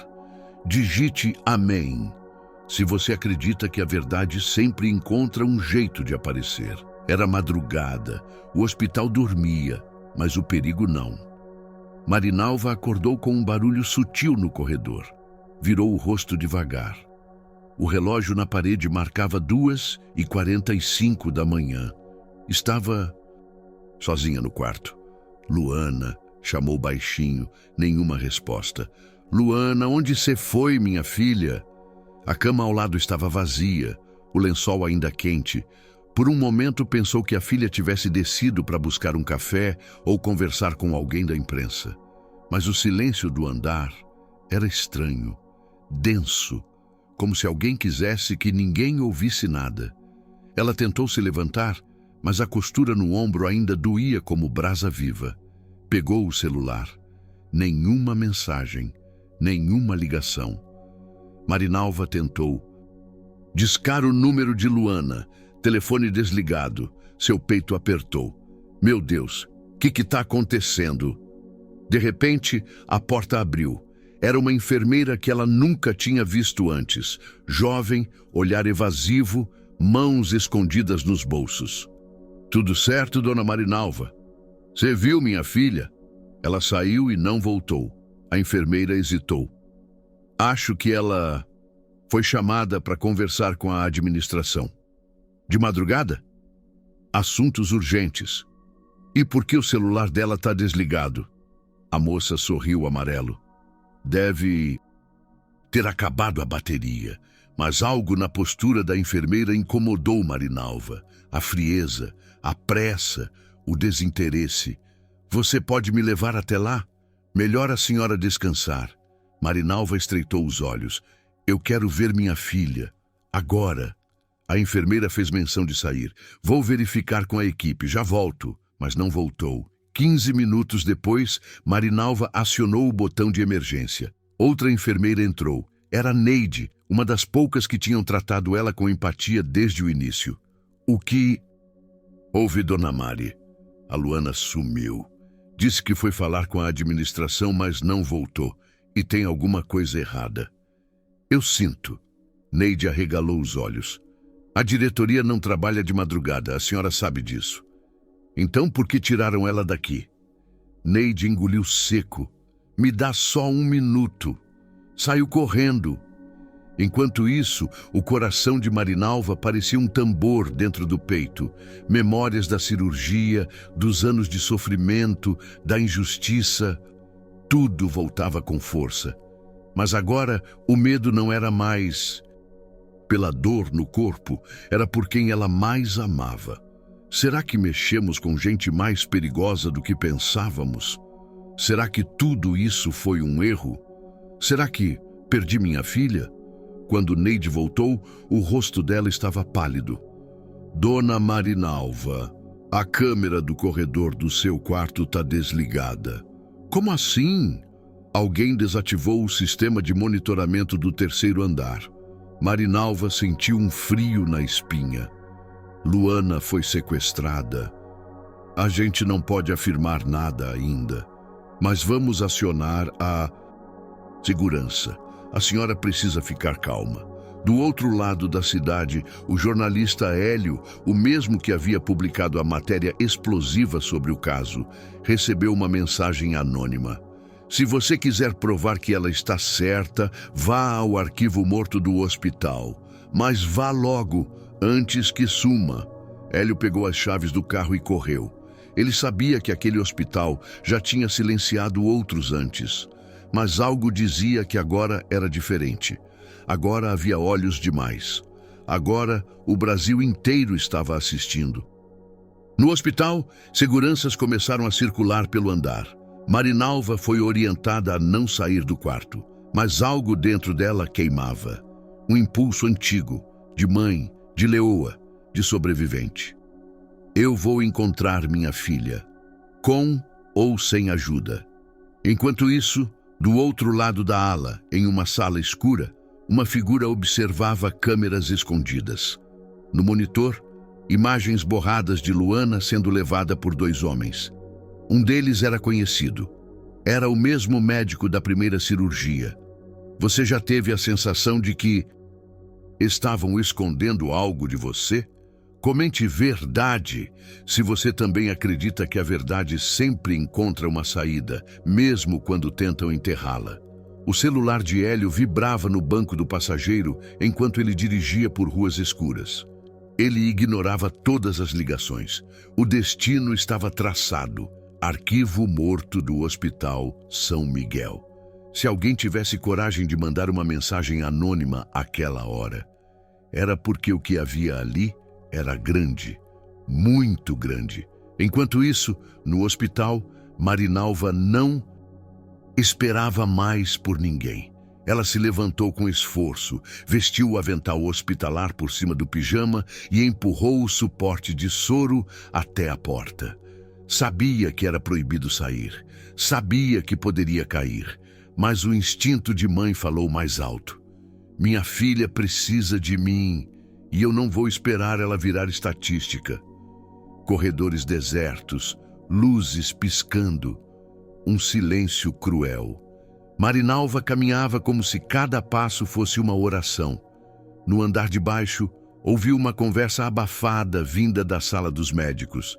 Digite amém. Se você acredita que a verdade sempre encontra um jeito de aparecer. Era madrugada, o hospital dormia, mas o perigo não. Marinalva acordou com um barulho sutil no corredor. Virou o rosto devagar. O relógio na parede marcava 2h45 da manhã. Estava sozinha no quarto. Luana chamou baixinho, nenhuma resposta. Luana, onde você foi, minha filha? A cama ao lado estava vazia, o lençol ainda quente. Por um momento pensou que a filha tivesse descido para buscar um café ou conversar com alguém da imprensa. Mas o silêncio do andar era estranho, denso, como se alguém quisesse que ninguém ouvisse nada. Ela tentou se levantar, mas a costura no ombro ainda doía como brasa viva. Pegou o celular. Nenhuma mensagem, nenhuma ligação. Marinalva tentou. Discar o número de Luana. Telefone desligado. Seu peito apertou. Meu Deus, o que está acontecendo? De repente, a porta abriu. Era uma enfermeira que ela nunca tinha visto antes. Jovem, olhar evasivo, mãos escondidas nos bolsos. Tudo certo, dona Marinalva? Você viu minha filha? Ela saiu e não voltou. A enfermeira hesitou. Acho que ela foi chamada para conversar com a administração. De madrugada? Assuntos urgentes. E por que o celular dela está desligado? A moça sorriu amarelo. Deve ter acabado a bateria, mas algo na postura da enfermeira incomodou Marinalva. A frieza, a pressa, o desinteresse. Você pode me levar até lá? Melhor a senhora descansar. Marinalva estreitou os olhos. Eu quero ver minha filha. Agora. A enfermeira fez menção de sair. Vou verificar com a equipe, já volto. Mas não voltou. 15 minutos depois, Marinalva acionou o botão de emergência. Outra enfermeira entrou. Era Neide, uma das poucas que tinham tratado ela com empatia desde o início. O que... Houve, Dona Mari. A Luana sumiu. Disse que foi falar com a administração, mas não voltou. E tem alguma coisa errada. Eu sinto. Neide arregalou os olhos. A diretoria não trabalha de madrugada, a senhora sabe disso. Então por que tiraram ela daqui? Neide engoliu seco. Me dá só 1 minuto. Saiu correndo. Enquanto isso, o coração de Marinalva parecia um tambor dentro do peito. Memórias da cirurgia, dos anos de sofrimento, da injustiça. Tudo voltava com força. Mas agora o medo não era mais pela dor no corpo, era por quem ela mais amava. Será que mexemos com gente mais perigosa do que pensávamos? Será que tudo isso foi um erro? Será que perdi minha filha? Quando Neide voltou, o rosto dela estava pálido. Dona Marinalva, a câmera do corredor do seu quarto está desligada. Como assim? Alguém desativou o sistema de monitoramento do 3º andar. Marinalva sentiu um frio na espinha. Luana foi sequestrada. A gente não pode afirmar nada ainda, mas vamos acionar a segurança. A senhora precisa ficar calma. Do outro lado da cidade, o jornalista Hélio, o mesmo que havia publicado a matéria explosiva sobre o caso, recebeu uma mensagem anônima. Se você quiser provar que ela está certa, vá ao arquivo morto do hospital. Mas vá logo, antes que suma. Hélio pegou as chaves do carro e correu. Ele sabia que aquele hospital já tinha silenciado outros antes. Mas algo dizia que agora era diferente. Agora havia olhos demais. Agora o Brasil inteiro estava assistindo. No hospital, seguranças começaram a circular pelo andar. Marinalva foi orientada a não sair do quarto, mas algo dentro dela queimava. Um impulso antigo, de mãe, de leoa, de sobrevivente. Eu vou encontrar minha filha, com ou sem ajuda. Enquanto isso, do outro lado da ala, em uma sala escura, uma figura observava câmeras escondidas. No monitor, imagens borradas de Luana sendo levada por 2 homens. Um deles era conhecido. Era o mesmo médico da primeira cirurgia. Você já teve a sensação de que estavam escondendo algo de você? Comente verdade, se você também acredita que a verdade sempre encontra uma saída, mesmo quando tentam enterrá-la. O celular de Hélio vibrava no banco do passageiro enquanto ele dirigia por ruas escuras. Ele ignorava todas as ligações. O destino estava traçado. Arquivo morto do Hospital São Miguel. Se alguém tivesse coragem de mandar uma mensagem anônima àquela hora, era porque o que havia ali era grande, muito grande. Enquanto isso, no hospital, Marinalva não esperava mais por ninguém. Ela se levantou com esforço, vestiu o avental hospitalar por cima do pijama e empurrou o suporte de soro até a porta. Sabia que era proibido sair, sabia que poderia cair, mas o instinto de mãe falou mais alto. Minha filha precisa de mim e eu não vou esperar ela virar estatística. Corredores desertos, luzes piscando, um silêncio cruel. Marinalva caminhava como se cada passo fosse uma oração. No andar de baixo, ouviu uma conversa abafada vinda da sala dos médicos.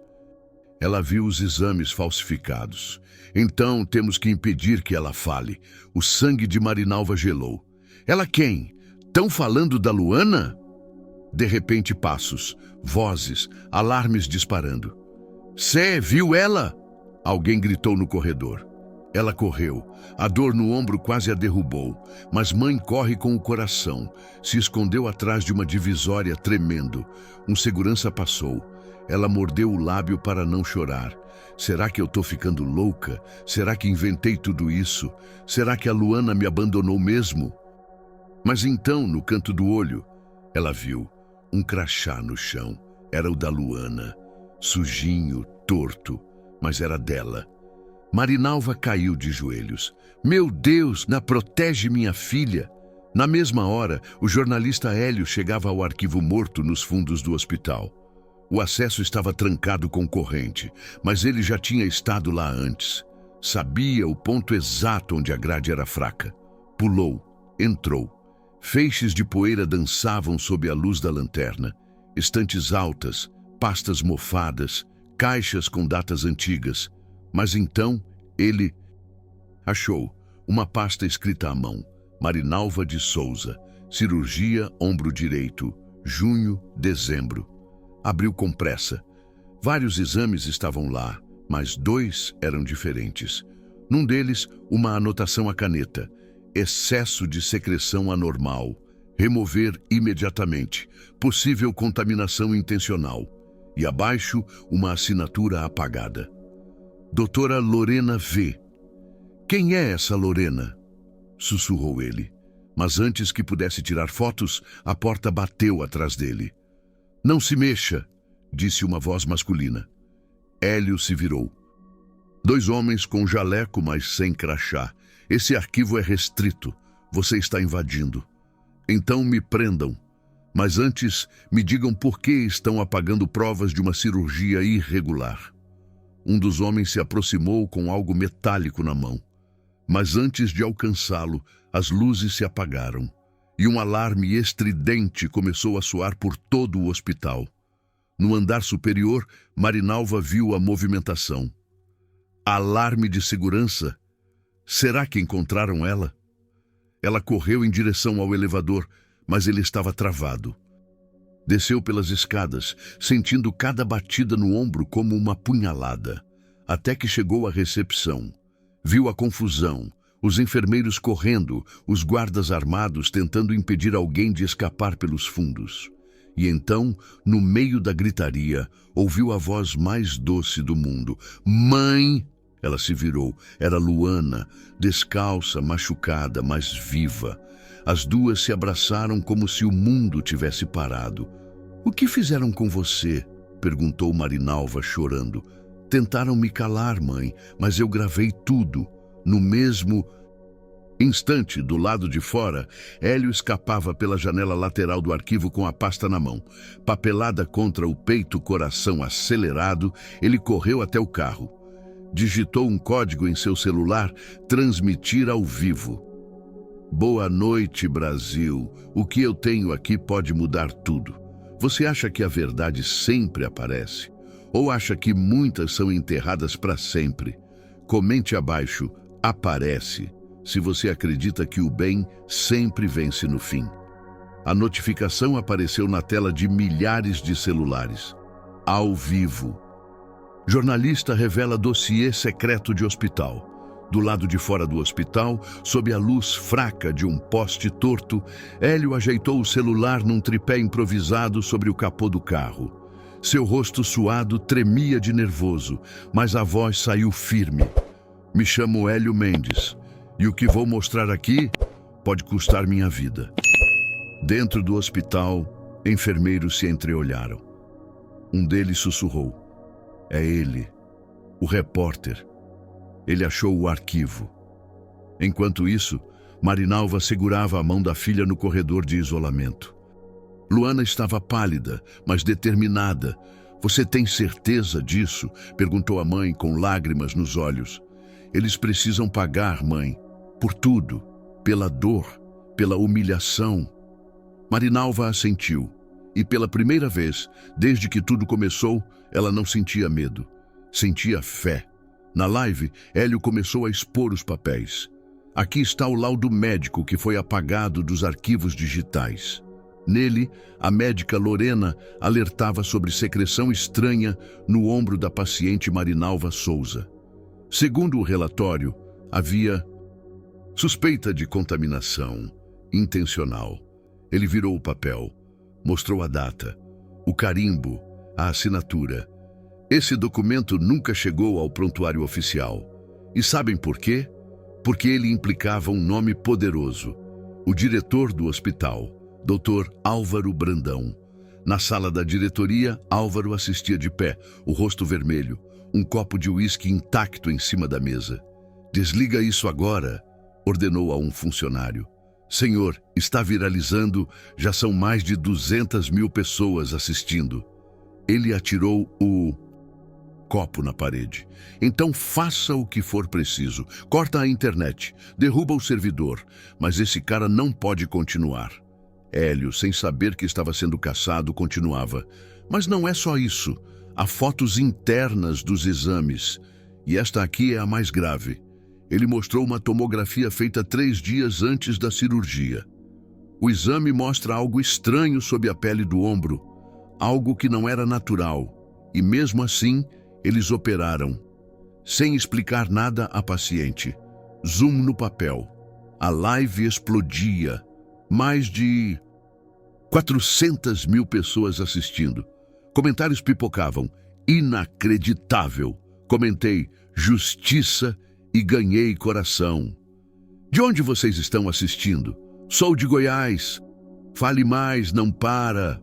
Ela viu os exames falsificados. Então temos que impedir que ela fale. O sangue de Marinalva gelou. Ela quem? Tão falando da Luana? De repente, passos, vozes, alarmes disparando. Cê viu ela? Alguém gritou no corredor. Ela correu. A dor no ombro quase a derrubou. Mas mãe corre com o coração. Se escondeu atrás de uma divisória tremendo. Um segurança passou. Ela mordeu o lábio para não chorar. Será que eu tô ficando louca? Será que inventei tudo isso? Será que a Luana me abandonou mesmo? Mas então, no canto do olho, ela viu um crachá no chão. Era o da Luana. Sujinho, torto, mas era dela. Marinalva caiu de joelhos. Meu Deus, protege minha filha! Na mesma hora, o jornalista Hélio chegava ao arquivo morto nos fundos do hospital. O acesso estava trancado com corrente, mas ele já tinha estado lá antes. Sabia o ponto exato onde a grade era fraca. Pulou, entrou. Feixes de poeira dançavam sob a luz da lanterna. Estantes altas, pastas mofadas, caixas com datas antigas. Mas então, ele achou uma pasta escrita à mão. Marinalva de Souza, cirurgia ombro direito, junho, dezembro. Abriu com pressa. Vários exames estavam lá, mas 2 eram diferentes. Num deles, uma anotação à caneta. Excesso de secreção anormal. Remover imediatamente. Possível contaminação intencional. E abaixo, uma assinatura apagada. Doutora Lorena V. Quem é essa Lorena? Sussurrou ele. Mas antes que pudesse tirar fotos, a porta bateu atrás dele. Não se mexa, disse uma voz masculina. Hélio se virou. 2 homens com jaleco, mas sem crachá. Esse arquivo é restrito. Você está invadindo. Então me prendam. Mas antes, me digam por que estão apagando provas de uma cirurgia irregular. Um dos homens se aproximou com algo metálico na mão. Mas antes de alcançá-lo, as luzes se apagaram. E um alarme estridente começou a soar por todo o hospital. No andar superior, Marinalva viu a movimentação. Alarme de segurança? Será que encontraram ela? Ela correu em direção ao elevador, mas ele estava travado. Desceu pelas escadas, sentindo cada batida no ombro como uma punhalada, até que chegou à recepção. Viu a confusão, os enfermeiros correndo, os guardas armados tentando impedir alguém de escapar pelos fundos. E então, no meio da gritaria, ouviu a voz mais doce do mundo. Mãe! Ela se virou. Era Luana, descalça, machucada, mas viva. As duas se abraçaram como se o mundo tivesse parado. O que fizeram com você? Perguntou Marinalva, chorando. Tentaram me calar, mãe, mas eu gravei tudo. No mesmo instante, do lado de fora, Hélio escapava pela janela lateral do arquivo com a pasta na mão. Papelada contra o peito, coração acelerado, ele correu até o carro. Digitou um código em seu celular, transmitir ao vivo. Boa noite, Brasil. O que eu tenho aqui pode mudar tudo. Você acha que a verdade sempre aparece? Ou acha que muitas são enterradas para sempre? Comente abaixo, aparece, se você acredita que o bem sempre vence no fim. A notificação apareceu na tela de milhares de celulares. Ao vivo. Jornalista revela dossiê secreto de hospital. Do lado de fora do hospital, sob a luz fraca de um poste torto, Hélio ajeitou o celular num tripé improvisado sobre o capô do carro. Seu rosto suado tremia de nervoso, mas a voz saiu firme. Me chamo Hélio Mendes, e o que vou mostrar aqui pode custar minha vida. Dentro do hospital, enfermeiros se entreolharam. Um deles sussurrou. É ele, o repórter. Ele achou o arquivo. Enquanto isso, Marinalva segurava a mão da filha no corredor de isolamento. Luana estava pálida, mas determinada. Você tem certeza disso? Perguntou a mãe com lágrimas nos olhos. Eles precisam pagar, mãe, por tudo, pela dor, pela humilhação. Marinalva assentiu. E pela primeira vez, desde que tudo começou, ela não sentia medo. Sentia fé. Na live, Hélio começou a expor os papéis. Aqui está o laudo médico que foi apagado dos arquivos digitais. Nele, a médica Lorena alertava sobre secreção estranha no ombro da paciente Marinalva Souza. Segundo o relatório, havia suspeita de contaminação intencional. Ele virou o papel, mostrou a data, o carimbo, a assinatura. Esse documento nunca chegou ao prontuário oficial. E sabem por quê? Porque ele implicava um nome poderoso: o diretor do hospital, Dr. Álvaro Brandão. Na sala da diretoria, Álvaro assistia de pé, o rosto vermelho, um copo de uísque intacto em cima da mesa. "Desliga isso agora", ordenou a um funcionário. "Senhor, está viralizando, já são mais de 200 mil pessoas assistindo." Ele atirou o copo na parede. "Então faça o que for preciso. Corta a internet, derruba o servidor, mas esse cara não pode continuar." Hélio, sem saber que estava sendo caçado, continuava: "Mas não é só isso. Há fotos internas dos exames. E esta aqui é a mais grave." Ele mostrou uma tomografia feita 3 dias antes da cirurgia. O exame mostra algo estranho sob a pele do ombro, algo que não era natural. E mesmo assim, eles operaram, sem explicar nada à paciente. Zoom no papel. A live explodia. Mais de 400 mil pessoas assistindo. Comentários pipocavam. "Inacreditável." Comentei: "Justiça", e ganhei coração. "De onde vocês estão assistindo?" "Sou de Goiás." "Fale mais, não para."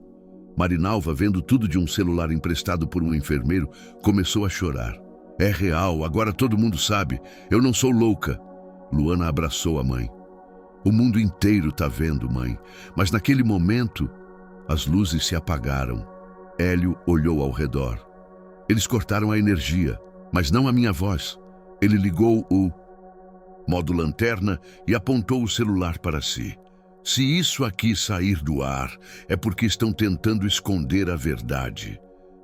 Marinalva, vendo tudo de um celular emprestado por um enfermeiro, começou a chorar. "É real, agora todo mundo sabe. Eu não sou louca." Luana abraçou a mãe. "O mundo inteiro tá vendo, mãe." Mas naquele momento, as luzes se apagaram. Hélio olhou ao redor. Eles cortaram a energia, mas não a minha voz. Ele ligou o modo lanterna e apontou o celular para si. "Se isso aqui sair do ar, é porque estão tentando esconder a verdade."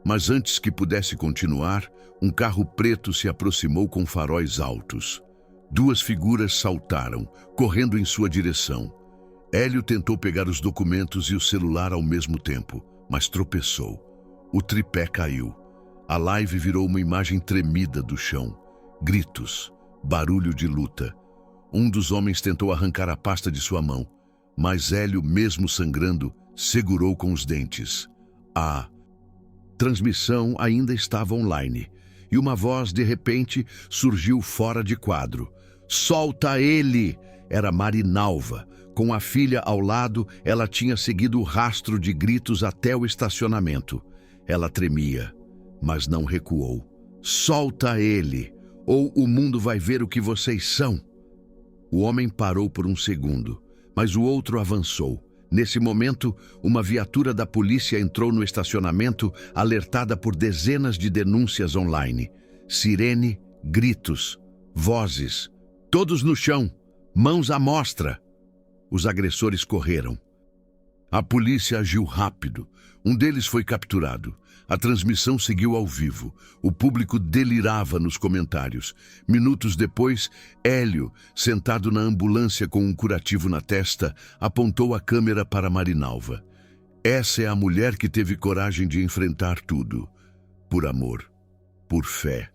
Mas antes que pudesse continuar, um carro preto se aproximou com faróis altos. 2 figuras saltaram, correndo em sua direção. Hélio tentou pegar os documentos e o celular ao mesmo tempo, mas tropeçou. O tripé caiu. A live virou uma imagem tremida do chão. Gritos, barulho de luta. Um dos homens tentou arrancar a pasta de sua mão, mas Hélio, mesmo sangrando, segurou com os dentes. A transmissão ainda estava online, e uma voz, de repente, surgiu fora de quadro. "Solta ele!" Era Marinalva. Com a filha ao lado, ela tinha seguido o rastro de gritos até o estacionamento. Ela tremia, mas não recuou. "Solta ele, ou o mundo vai ver o que vocês são." O homem parou por um segundo, mas o outro avançou. Nesse momento, uma viatura da polícia entrou no estacionamento, alertada por dezenas de denúncias online. Sirene, gritos, vozes. Todos no chão, mãos à mostra. Os agressores correram. A polícia agiu rápido. Um deles foi capturado. A transmissão seguiu ao vivo. O público delirava nos comentários. Minutos depois, Hélio, sentado na ambulância com um curativo na testa, apontou a câmera para Marinalva. "Essa é a mulher que teve coragem de enfrentar tudo. Por amor, por fé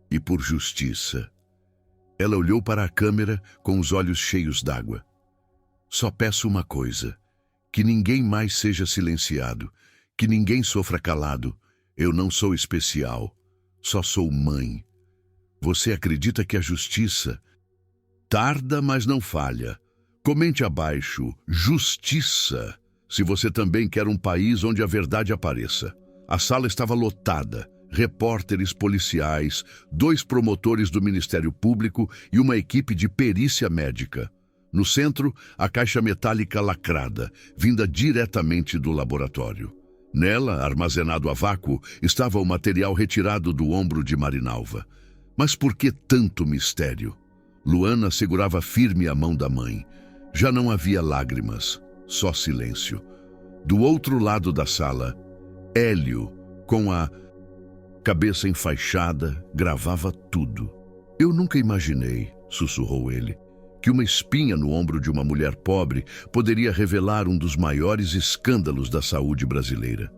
e por justiça." Ela olhou para a câmera com os olhos cheios d'água. "Só peço uma coisa: que ninguém mais seja silenciado. Que ninguém sofra calado. Eu não sou especial. Só sou mãe. Você acredita que a justiça tarda, mas não falha? Comente abaixo, justiça, se você também quer um país onde a verdade apareça." A sala estava lotada. Repórteres policiais, 2 promotores do Ministério Público e uma equipe de perícia médica. No centro, a caixa metálica lacrada, vinda diretamente do laboratório. Nela, armazenado a vácuo, estava o material retirado do ombro de Marinalva. Mas por que tanto mistério? Luana segurava firme a mão da mãe. Já não havia lágrimas, só silêncio. Do outro lado da sala, Hélio, com a cabeça enfaixada, gravava tudo. "Eu nunca imaginei", sussurrou ele, que uma espinha no ombro de uma mulher pobre poderia revelar um dos maiores escândalos da saúde brasileira.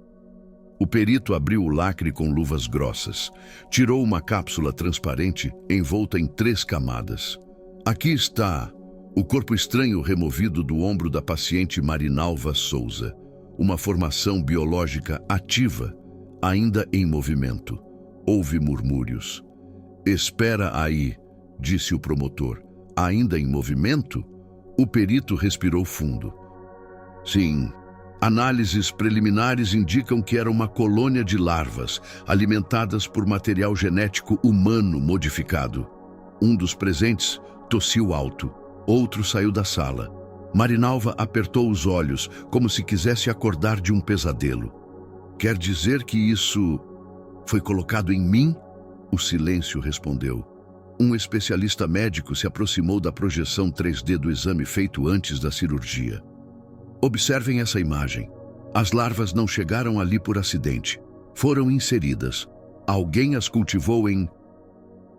O perito abriu o lacre com luvas grossas, tirou uma cápsula transparente envolta em 3 camadas. Aqui está o corpo estranho removido do ombro da paciente Marinalva Souza, uma formação biológica ativa, ainda em movimento. Houve murmúrios. Espera aí, disse o promotor. Ainda em movimento? O perito respirou fundo. Sim. Análises preliminares indicam que era uma colônia de larvas, alimentadas por material genético humano modificado. Um dos presentes tossiu alto, outro saiu da sala. Marinalva apertou os olhos, como se quisesse acordar de um pesadelo. Quer dizer que isso foi colocado em mim? O silêncio respondeu. Um especialista médico se aproximou da projeção 3D do exame feito antes da cirurgia. Observem essa imagem. As larvas não chegaram ali por acidente. Foram inseridas. Alguém as cultivou em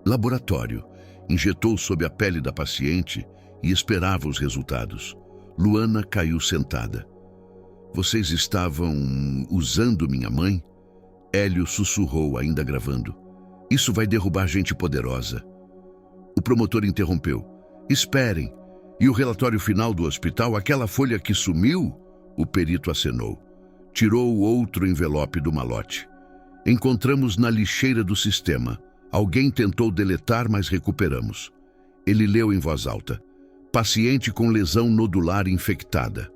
laboratório, injetou sob a pele da paciente e esperava os resultados. Luana caiu sentada. Vocês estavam usando minha mãe? Hélio sussurrou, ainda gravando. Isso vai derrubar gente poderosa. O promotor interrompeu. Esperem. E o relatório final do hospital, aquela folha que sumiu? O perito acenou. Tirou o outro envelope do malote. Encontramos na lixeira do sistema. Alguém tentou deletar, mas recuperamos. Ele leu em voz alta. Paciente com lesão nodular infectada.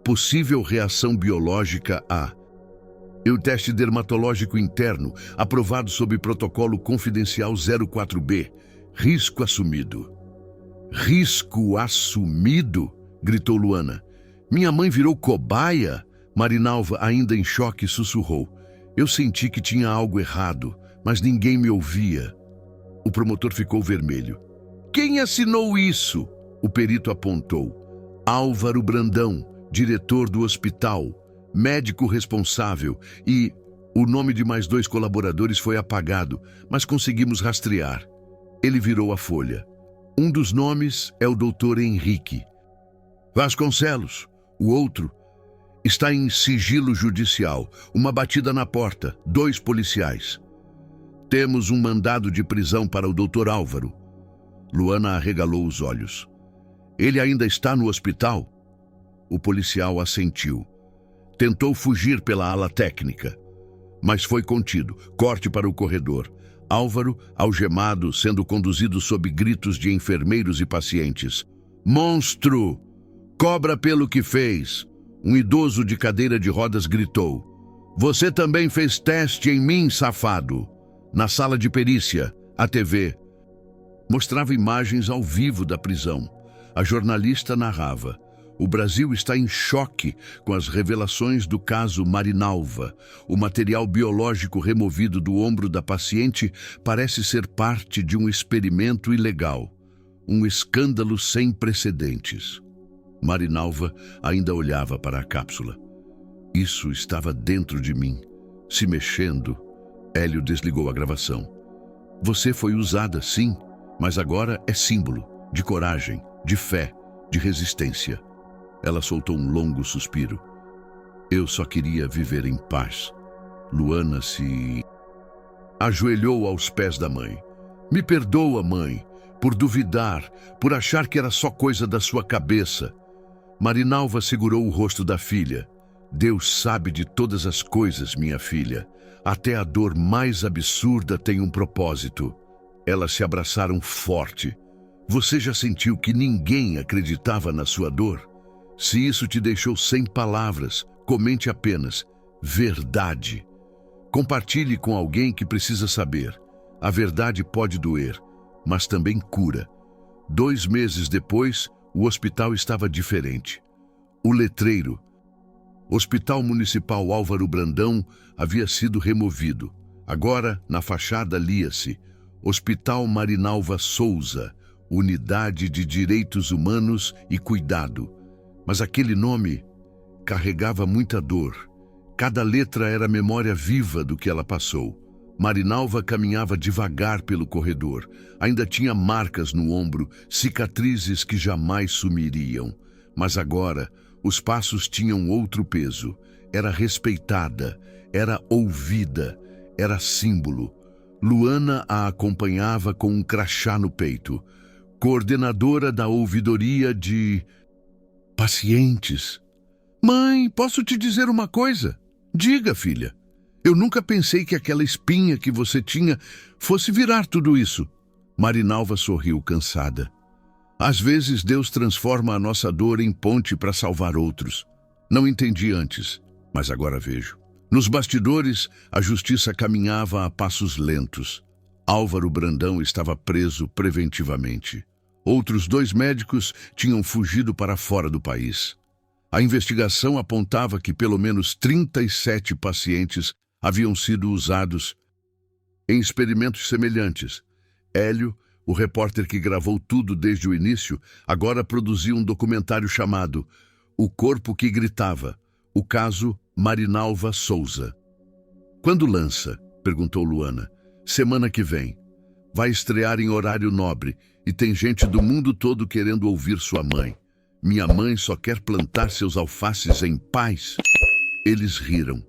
Possível reação biológica a... E o teste dermatológico interno, aprovado sob protocolo confidencial 04B. Risco assumido. Risco assumido? Gritou Luana. Minha mãe virou cobaia? Marinalva, ainda em choque, sussurrou. Eu senti que tinha algo errado, mas ninguém me ouvia. O promotor ficou vermelho. Quem assinou isso? O perito apontou. Álvaro Brandão, diretor do hospital, médico responsável, e o nome de mais 2 colaboradores foi apagado, mas conseguimos rastrear. Ele virou a folha. Um dos nomes é o Dr. Henrique Vasconcelos. O outro está em sigilo judicial. Uma batida na porta. 2 policiais. Temos um mandado de prisão para o Dr. Álvaro. Luana arregalou os olhos. Ele ainda está no hospital? O policial assentiu. Tentou fugir pela ala técnica, mas foi contido. Corte para o corredor. Álvaro, algemado, sendo conduzido sob gritos de enfermeiros e pacientes. Monstro! Cobra pelo que fez! Um idoso de cadeira de rodas gritou. Você também fez teste em mim, safado! Na sala de perícia, a TV mostrava imagens ao vivo da prisão. A jornalista narrava. O Brasil está em choque com as revelações do caso Marinalva. O material biológico removido do ombro da paciente parece ser parte de um experimento ilegal. Um escândalo sem precedentes. Marinalva ainda olhava para a cápsula. Isso estava dentro de mim, se mexendo. Hélio desligou a gravação. Você foi usada, sim, mas agora é símbolo de coragem, de fé, de resistência. Ela soltou um longo suspiro. Eu só queria viver em paz. Luana se ajoelhou aos pés da mãe. Me perdoa, mãe, por duvidar, por achar que era só coisa da sua cabeça. Marinalva segurou o rosto da filha. Deus sabe de todas as coisas, minha filha. Até a dor mais absurda tem um propósito. Elas se abraçaram forte. Você já sentiu que ninguém acreditava na sua dor? Se isso te deixou sem palavras, comente apenas verdade. Compartilhe com alguém que precisa saber. A verdade pode doer, mas também cura. 2 meses depois, o hospital estava diferente. O letreiro, Hospital Municipal Álvaro Brandão, havia sido removido. Agora, na fachada lia-se Hospital Marinalva Souza, Unidade de Direitos Humanos e Cuidado. Mas aquele nome carregava muita dor. Cada letra era memória viva do que ela passou. Marinalva caminhava devagar pelo corredor. Ainda tinha marcas no ombro, cicatrizes que jamais sumiriam. Mas agora, os passos tinham outro peso. Era respeitada, era ouvida, era símbolo. Luana a acompanhava com um crachá no peito. Coordenadora da ouvidoria de pacientes. Mãe, posso te dizer uma coisa? Diga, filha. Eu nunca pensei que aquela espinha que você tinha fosse virar tudo isso. Marinalva sorriu cansada. Às vezes Deus transforma a nossa dor em ponte para salvar outros. Não entendi antes, mas agora vejo. Nos bastidores, a justiça caminhava a passos lentos. Álvaro Brandão estava preso preventivamente. Outros 2 médicos tinham fugido para fora do país. A investigação apontava que pelo menos 37 pacientes haviam sido usados em experimentos semelhantes. Hélio, o repórter que gravou tudo desde o início, agora produzia um documentário chamado O Corpo que Gritava, o caso Marinalva Souza. Quando lança? Perguntou Luana. Semana que vem. Vai estrear em horário nobre e tem gente do mundo todo querendo ouvir sua mãe. Minha mãe só quer plantar seus alfaces em paz. Eles riram.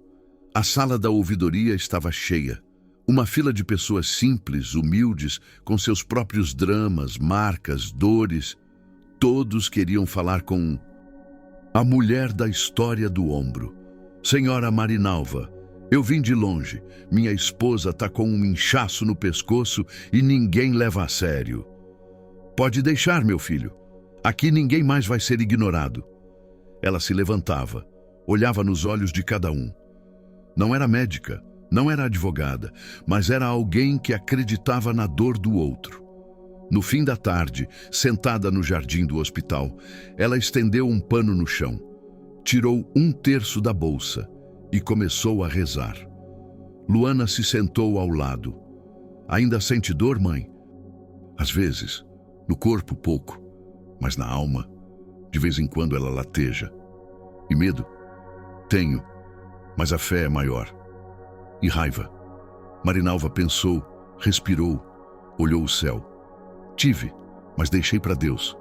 A sala da ouvidoria estava cheia. Uma fila de pessoas simples, humildes, com seus próprios dramas, marcas, dores. Todos queriam falar com a mulher da história do ombro. Senhora Marinalva, eu vim de longe. Minha esposa está com um inchaço no pescoço e ninguém leva a sério. Pode deixar, meu filho. Aqui ninguém mais vai ser ignorado. Ela se levantava, olhava nos olhos de cada um. Não era médica, não era advogada, mas era alguém que acreditava na dor do outro. No fim da tarde, sentada no jardim do hospital, ela estendeu um pano no chão, tirou 1/3 da bolsa e começou a rezar. Luana se sentou ao lado. Ainda sente dor, mãe? Às vezes, no corpo pouco, mas na alma, de vez em quando ela lateja. E medo? Tenho. Mas a fé é maior. E raiva? Marinalva pensou, respirou, olhou o céu. Tive, mas deixei para Deus.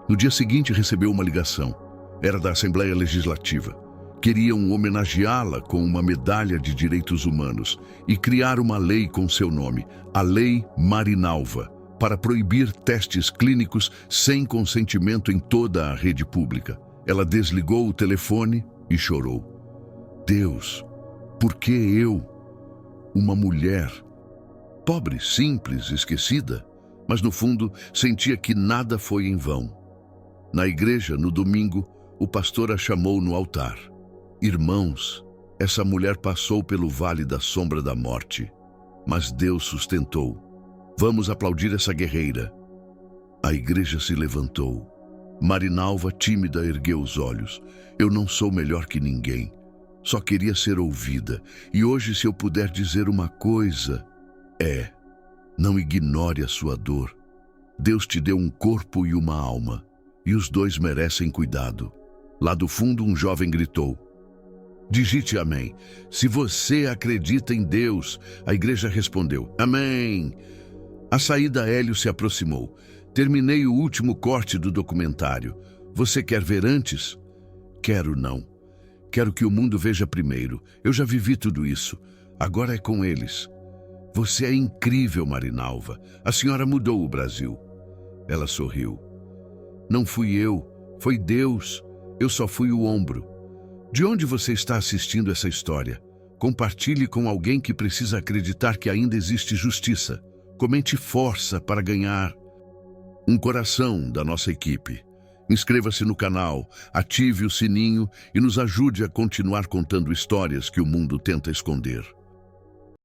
No dia seguinte recebeu uma ligação. Era da Assembleia Legislativa. Queriam homenageá-la com uma medalha de direitos humanos e criar uma lei com seu nome, a Lei Marinalva, para proibir testes clínicos sem consentimento em toda a rede pública. Ela desligou o telefone e chorou. Deus, por que eu? Uma mulher, pobre, simples, esquecida, mas no fundo sentia que nada foi em vão. Na igreja, no domingo, o pastor a chamou no altar. Irmãos, essa mulher passou pelo vale da sombra da morte, mas Deus sustentou. Vamos aplaudir essa guerreira. A igreja se levantou. Marinalva, tímida, ergueu os olhos. Eu não sou melhor que ninguém. Só queria ser ouvida. E hoje, se eu puder dizer uma coisa, não ignore a sua dor. Deus te deu um corpo e uma alma, e os 2 merecem cuidado. Lá do fundo, um jovem gritou. Digite amém. Se você acredita em Deus, a igreja respondeu. Amém. A saída, Hélio se aproximou. Terminei o último corte do documentário. Você quer ver antes? Quero não. Quero que o mundo veja primeiro. Eu já vivi tudo isso. Agora é com eles. Você é incrível, Marinalva. A senhora mudou o Brasil. Ela sorriu. Não fui eu, foi Deus. Eu só fui o ombro. De onde você está assistindo essa história? Compartilhe com alguém que precisa acreditar que ainda existe justiça. Comente força para ganhar um coração da nossa equipe. Inscreva-se no canal, ative o sininho e nos ajude a continuar contando histórias que o mundo tenta esconder.